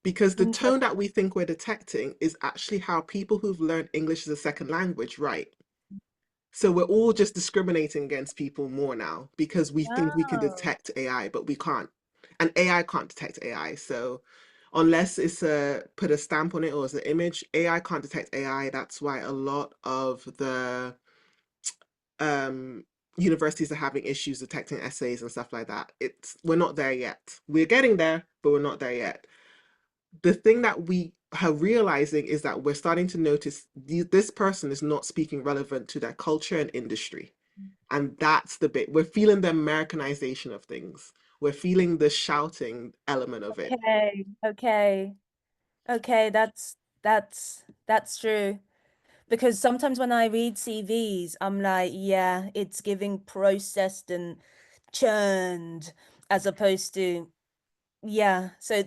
because the
No.
tone that we think we're detecting is actually how people who've learned English as a second language write. So we're all just discriminating against people more now because we think we can
Wow.
detect AI, but we can't. And AI can't detect AI. So unless it's a put a stamp on it or it's an image, AI can't detect AI. That's why a lot of the um universities are having issues detecting essays and stuff like that. We're not there yet. We're getting there, but we're not there yet. The thing that we are realizing is that we're starting to notice this person is not speaking relevant to their culture and industry. And that's the bit. We're feeling the Americanization of things. We're feeling the shouting element of it.
Okay, okay, okay, that's true. Because sometimes when I read CVs, I'm like, yeah, it's giving processed and churned as opposed to yeah. So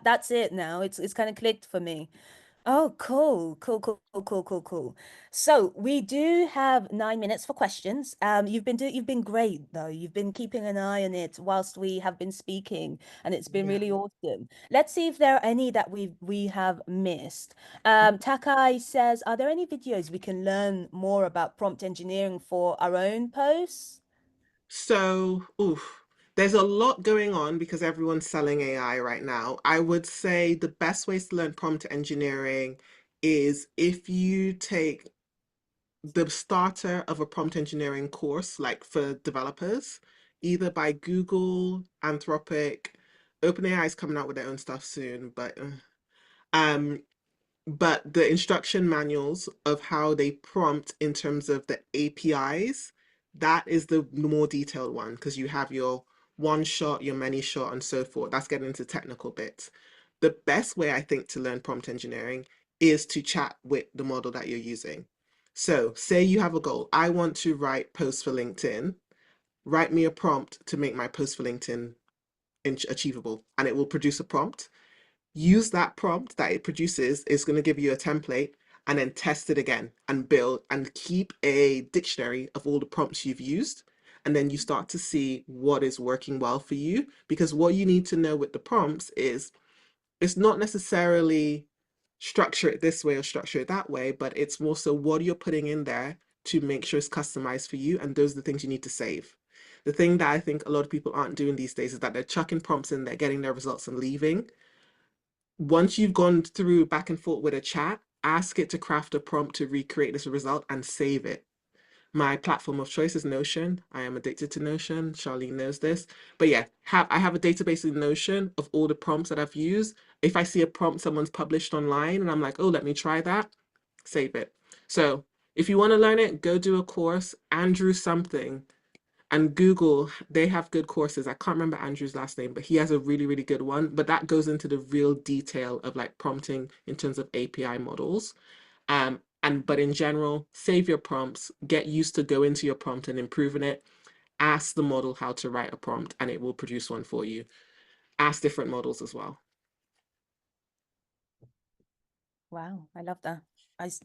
that's it now. It's kind of clicked for me. Oh, cool, cool, cool, cool, cool, cool, cool. So we do have 9 minutes for questions. You've been great though. You've been keeping an eye on it whilst we have been speaking, and it's been
Yeah.
really awesome. Let's see if there are any that we have missed. Takai says, are there any videos we can learn more about prompt engineering for our own posts?
So, oof, there's a lot going on because everyone's selling AI right now. I would say the best ways to learn prompt engineering is if you take the starter of a prompt engineering course, like for developers, either by Google, Anthropic. OpenAI is coming out with their own stuff soon, um, but the instruction manuals of how they prompt in terms of the APIs, that is the more detailed one because you have your one shot, your many shot, and so forth. That's getting into technical bits. The best way I think to learn prompt engineering is to chat with the model that you're using. So, say you have a goal. I want to write posts for LinkedIn. Write me a prompt to make my post for LinkedIn achievable, and it will produce a prompt. Use that prompt that it produces, is going to give you a template, and then test it again and build and keep a dictionary of all the prompts you've used. And then you start to see what is working well for you. Because what you need to know with the prompts is it's not necessarily structure it this way or structure it that way, but it's more so what you're putting in there to make sure it's customized for you. And those are the things you need to save. The thing that I think a lot of people aren't doing these days is that they're chucking prompts in there, getting their results and leaving. Once you've gone through back and forth with a chat, ask it to craft a prompt to recreate this result and save it. My platform of choice is Notion. I am addicted to Notion. Charlene knows this. But yeah, I have a database in Notion of all the prompts that I've used. If I see a prompt someone's published online and I'm like, oh, let me try that, save it. So if you want to learn it, go do a course. Andrew something and Google, they have good courses. I can't remember Andrew's last name, but he has a really, really good one. But that goes into the real detail of like prompting in terms of API models. But in general, save your prompts, get used to go into your prompt and improving it. Ask the model how to write a prompt and it will produce one for you. Ask different models as well.
Wow, I love that. I s-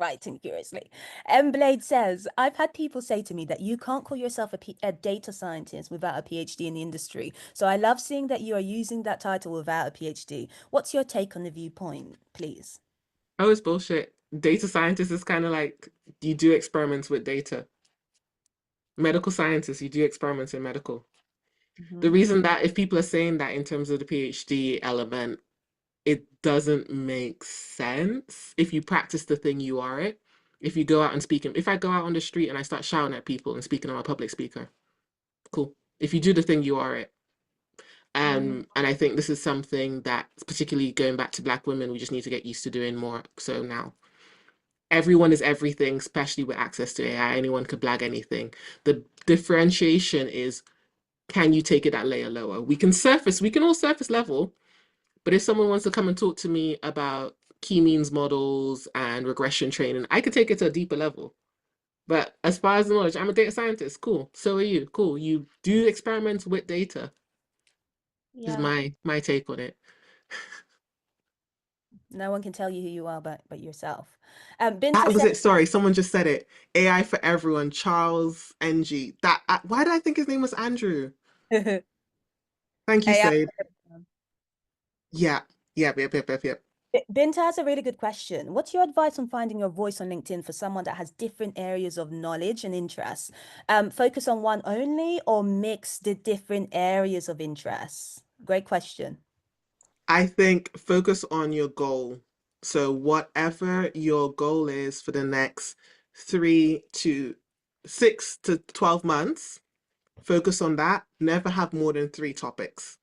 writing furiously. M Blade says, I've had people say to me that you can't call yourself a data scientist without a PhD in the industry. So I love seeing that you are using that title without a PhD. What's your take on the viewpoint, please?
Oh, it's bullshit. Data scientist is kind of like you do experiments with data. Medical scientists, you do experiments in medical. The
Hmm.
reason that if people are saying that in terms of the PhD element, it doesn't make sense. If you practice the thing, you are it. If you go out and speak, if I go out on the street and I start shouting at people and speaking on a public speaker, cool. If you do the thing, you are it.
Mm.
And I think this is something that, particularly going back to Black women, we just need to get used to doing more. So now, everyone is everything, especially with access to AI. Anyone could blag anything. The differentiation is, can you take it that layer lower? We can all surface level, but if someone wants to come and talk to me about key means models and regression training, I could take it to a deeper level. But as far as the knowledge, I'm a data scientist. Cool. So are you. Cool. You do experiments with data, is
Yeah,
my take on it.
no one can tell you who you are but yourself. Binta
That was
said,
it. Sorry, someone just said it. AI for everyone. Charles NG. Why did I think his name was Andrew? Thank you,
AI.
Sade. Yeah. Yep, yep, yep, yep, yep.
Binta has a really good question. What's your advice on finding your voice on LinkedIn for someone that has different areas of knowledge and interests? Focus on one only or mix the different areas of interests? Great question.
I think focus on your goal. So whatever your goal is for the next 3 to 6 to 12 months, focus on that. Never have more than 3 topics.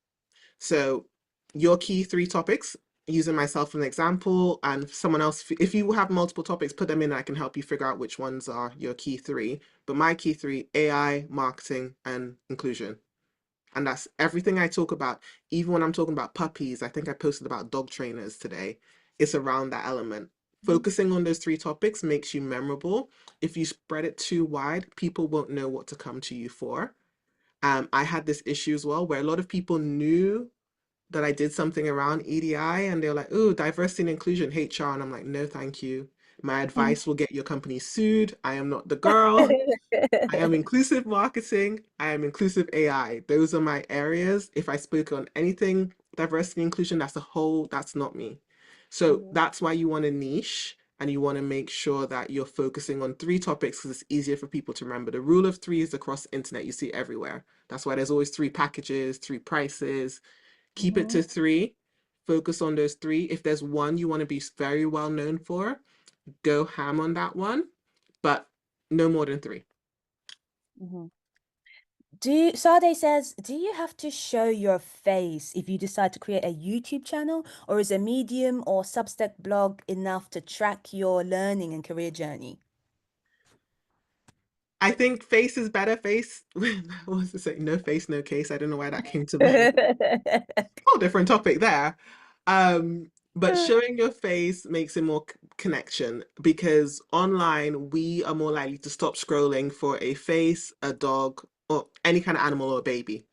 So your key 3 topics, using myself as an example, and someone else, if you have multiple topics, put them in. I can help you figure out which ones are your key three. But my key three, AI, marketing, and inclusion. And that's everything I talk about. Even when I'm talking about puppies, I think I posted about dog trainers today. It's around that element.
Mhm.
Focusing on those three topics makes you memorable. If you spread it too wide, people won't know what to come to you for. I had this issue as well where a lot of people knew that I did something around EDI and they're like, oh, diversity and inclusion, HR. And I'm like, no, thank you. My
Mhm.
advice will get your company sued. I am not the girl. I am inclusive marketing. I am inclusive AI. Those are my areas. If I spoke on anything diversity inclusion, that's a whole, that's not me. So
Mhm.
that's why you want a niche and you want to make sure that you're focusing on three topics because it's easier for people to remember. The rule of three is across the internet. You see it everywhere. That's why there's always three packages, three prices. Keep it to
Mhm.
three. Focus on those three. If there's one you want to be very well known for, go ham on that one, but no more than three.
Mhm. Sade says, do you have to show your face if you decide to create a YouTube channel, or is a Medium or Substack blog enough to track your learning and career journey?
I think face is better. Face, what was it say? No face, no case. I don't know why that came to mind. Whole different topic there. But showing your face makes it more connection because online we are more likely to stop scrolling for a face, a dog, or any kind of animal or a baby.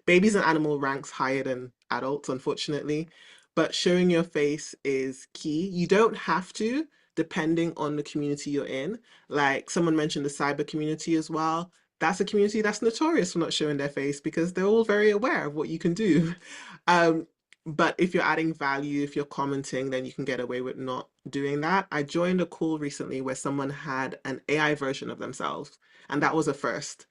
Babies and animal ranks higher than adults, unfortunately. But showing your face is key. You don't have to, depending on the community you're in. Like someone mentioned the cyber community as well. That's a community that's notorious for not showing their face because they're all very aware of what you can do. Um, but if you're adding value, if you're commenting, then you can get away with not doing that. I joined a call recently where someone had an AI version of themselves, and that was a first.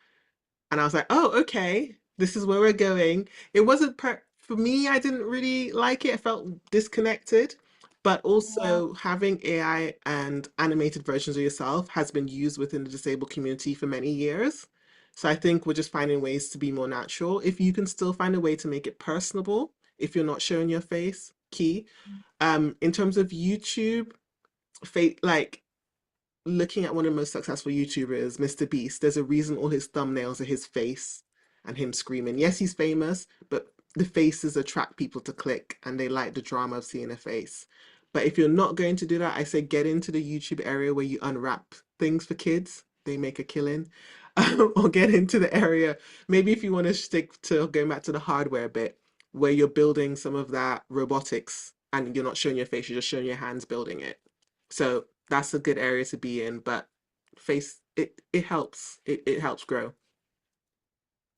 And I was like, oh, okay, this is where we're going. It wasn't for me, I didn't really like it. I felt disconnected. But
Yeah.
also having AI and animated versions of yourself has been used within the disabled community for many years. So I think we're just finding ways to be more natural. If you can still find a way to make it personable, if you're not showing your face, key. In terms of YouTube, like looking at one of the most successful YouTubers, Mr. Beast, there's a reason all his thumbnails are his face and him screaming. Yes, he's famous, but the faces attract people to click and they like the drama of seeing a face. But if you're not going to do that, I say get into the YouTube area where you unwrap things for kids. They make a killing. Or get into the area, maybe if you want to stick to going back to the hardware bit, where you're building some of that robotics and you're not showing your face, you're just showing your hands building it. So that's a good area to be in, but it helps. It helps grow.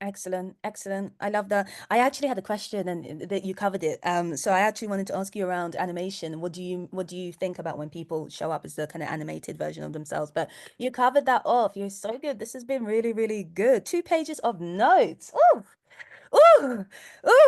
Excellent, excellent. I love that. I actually had a question and that you covered it. So I actually wanted to ask you around animation. What do you think about when people show up as the kind of animated version of themselves? But you covered that off. You're so good. This has been really, really good. 2 pages of notes. Oh, Ooh,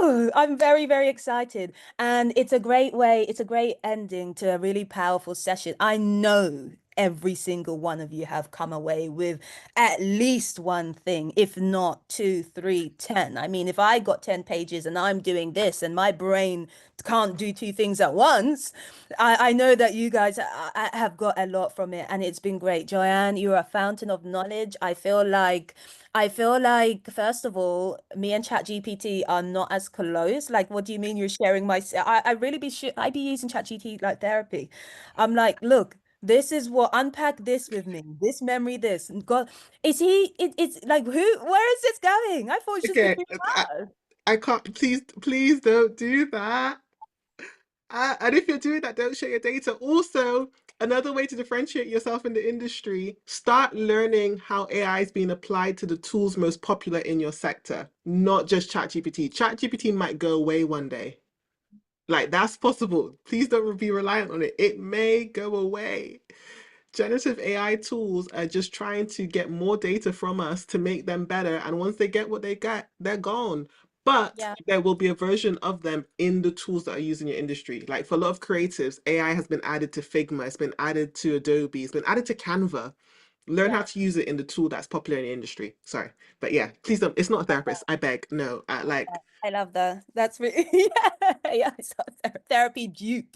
ooh, I'm very, very excited. And it's a great ending to a really powerful session. I know every single one of you have come away with at least one thing, if not two, three, 10. I mean, if I got 10 pages and I'm doing this and my brain can't do two things at once, I know that you guys have got a lot from it and it's been great. Joanne, you're a fountain of knowledge. I feel like, first of all, me and ChatGPT are not as close. Like, what do you mean you're sharing my? I really I be using ChatGPT like therapy. I'm like, look, this is what unpack this with me. This memory, this. And God, is he? It's like who? Where is this going? I thought it's just
Okay,
between
I,
us.
I can't. Please don't do that. And if you're doing that, don't share your data. Also, another way to differentiate yourself in the industry, start learning how AI is being applied to the tools most popular in your sector, not just ChatGPT. ChatGPT might go away one day. Like that's possible. Please don't be reliant on it. It may go away. Generative AI tools are just trying to get more data from us to make them better. And once they get what they get, they're gone. But
Yeah.
there will be a version of them in the tools that are used in your industry. Like for a lot of creatives, AI has been added to Figma, it's been added to Adobe, it's been added to Canva. Learn how
Yeah.
to use it in the tool that's popular in the industry. Sorry. But yeah, please don't. It's not a therapist. I beg. No. Like,
I love that. That's really yeah, yeah. It's a therapy dupe.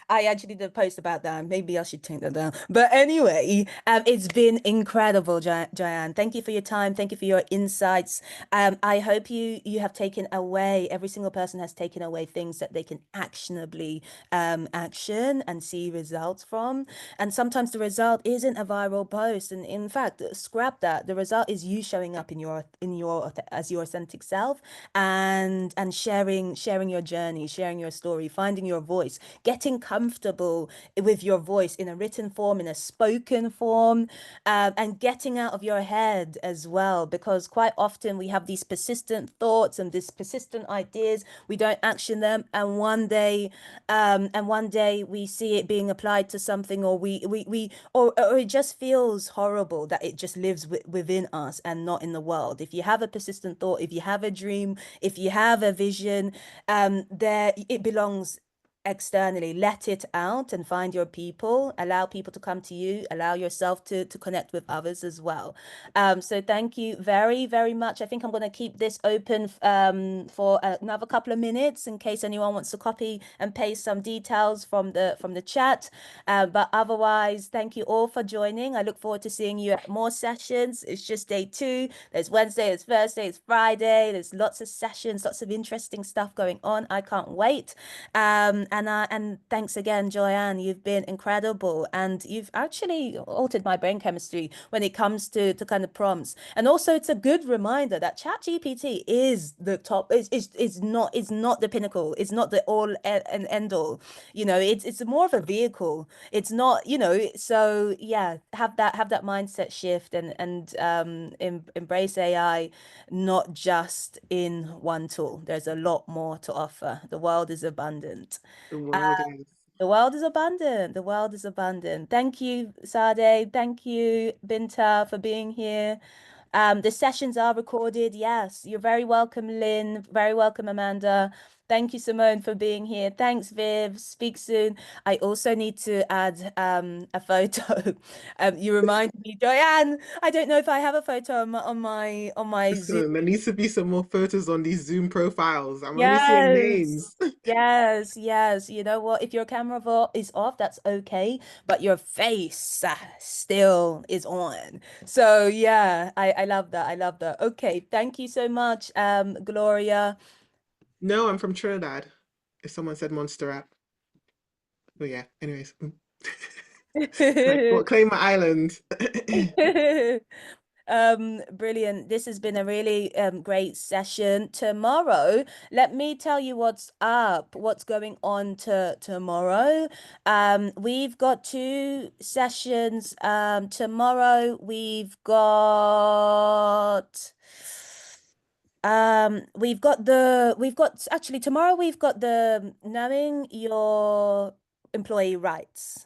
I actually did a post about that. Maybe I should take that down. But anyway, it's been incredible, Diane. Thank you for your time. Thank you for your insights. I hope you have taken away, every single person has taken away things that they can actionably action and see results from. And sometimes the result isn't a viral post. And in fact, scrap that. The result is you showing up in your as your authentic self and sharing your journey, sharing your story, finding your voice, getting comfortable with your voice in a written form, in a spoken form, and getting out of your head as well. Because quite often we have these persistent thoughts and these persistent ideas, we don't action them, and one day we see it being applied to something, or or it just feels horrible that it just lives within us and not in the world. If you have a persistent thought, if you have a dream, if you have a vision, there it belongs externally. Let it out and find your people. Allow people to come to you. Allow yourself to connect with others as well. So thank you very, very much. I think I'm going to keep this open for another couple of minutes in case anyone wants to copy and paste some details from the chat. But otherwise, thank you all for joining. I look forward to seeing you at more sessions. It's just day two. There's Wednesday, there's Thursday, there's Friday. There's lots of sessions, lots of interesting stuff going on. I can't wait. And thanks again, Joyanne. You've been incredible, and you've actually altered my brain chemistry when it comes to kind of prompts. And also, it's a good reminder that ChatGPT is the top. Is not the pinnacle. It's not the and end all. It's more of a vehicle. It's not. So yeah, have that mindset shift and embrace AI, not just in one tool. There's a lot more to offer. The world is abundant.
The
Uh,
world is.
the world is abundant. The world is abundant. Thank you, Sade. Thank you, Binta, for being here. The sessions are recorded. Yes, you're very welcome, Lynn. Very welcome, Amanda. Thank you, Simone, for being here. Thanks, Viv. Speak soon. I also need to add a photo. You remind me, Joanne. I don't know if I have a photo on my Zoom.
Listen, there needs to be some more photos on these Zoom profiles. I'm only seeing
Yes.
names.
Yes, yes. You know what? If your camera is off, that's okay, but your face still is on. So yeah, I love that. I love that. Okay, thank you so much, Gloria.
No, I'm from Trinidad. If someone said Montserrat. But yeah, anyways. Claim my island.
Brilliant. This has been a really great session. Tomorrow, let me tell you what's up, what's going on to tomorrow. We've got two sessions. Tomorrow we've got actually tomorrow we've got the knowing your employee rights,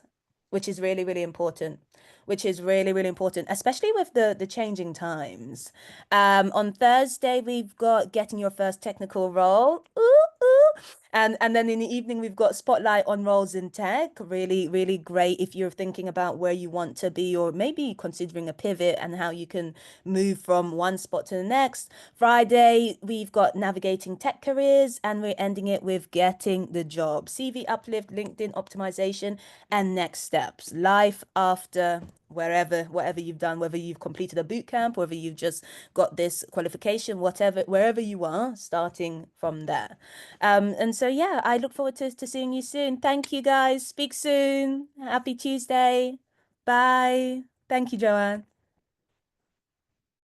which is really, really important. Which is really, really important, especially with the changing times. On Thursday, we've got getting your first technical role. Ooh, ooh. And then in the evening, we've got spotlight on roles in tech. Really, really great if you're thinking about where you want to be, or maybe considering a pivot and how you can move from one spot to the next. Friday, we've got navigating tech careers, and we're ending it with getting the job, CV uplift, LinkedIn optimization, and next steps, life after whatever you've done, whether you've completed a boot camp, whether you've just got this qualification, whatever, wherever you are, starting from there. And so yeah, I look forward to seeing you soon. Thank you guys. Speak soon. Happy Tuesday. Bye. Thank you, Joanne.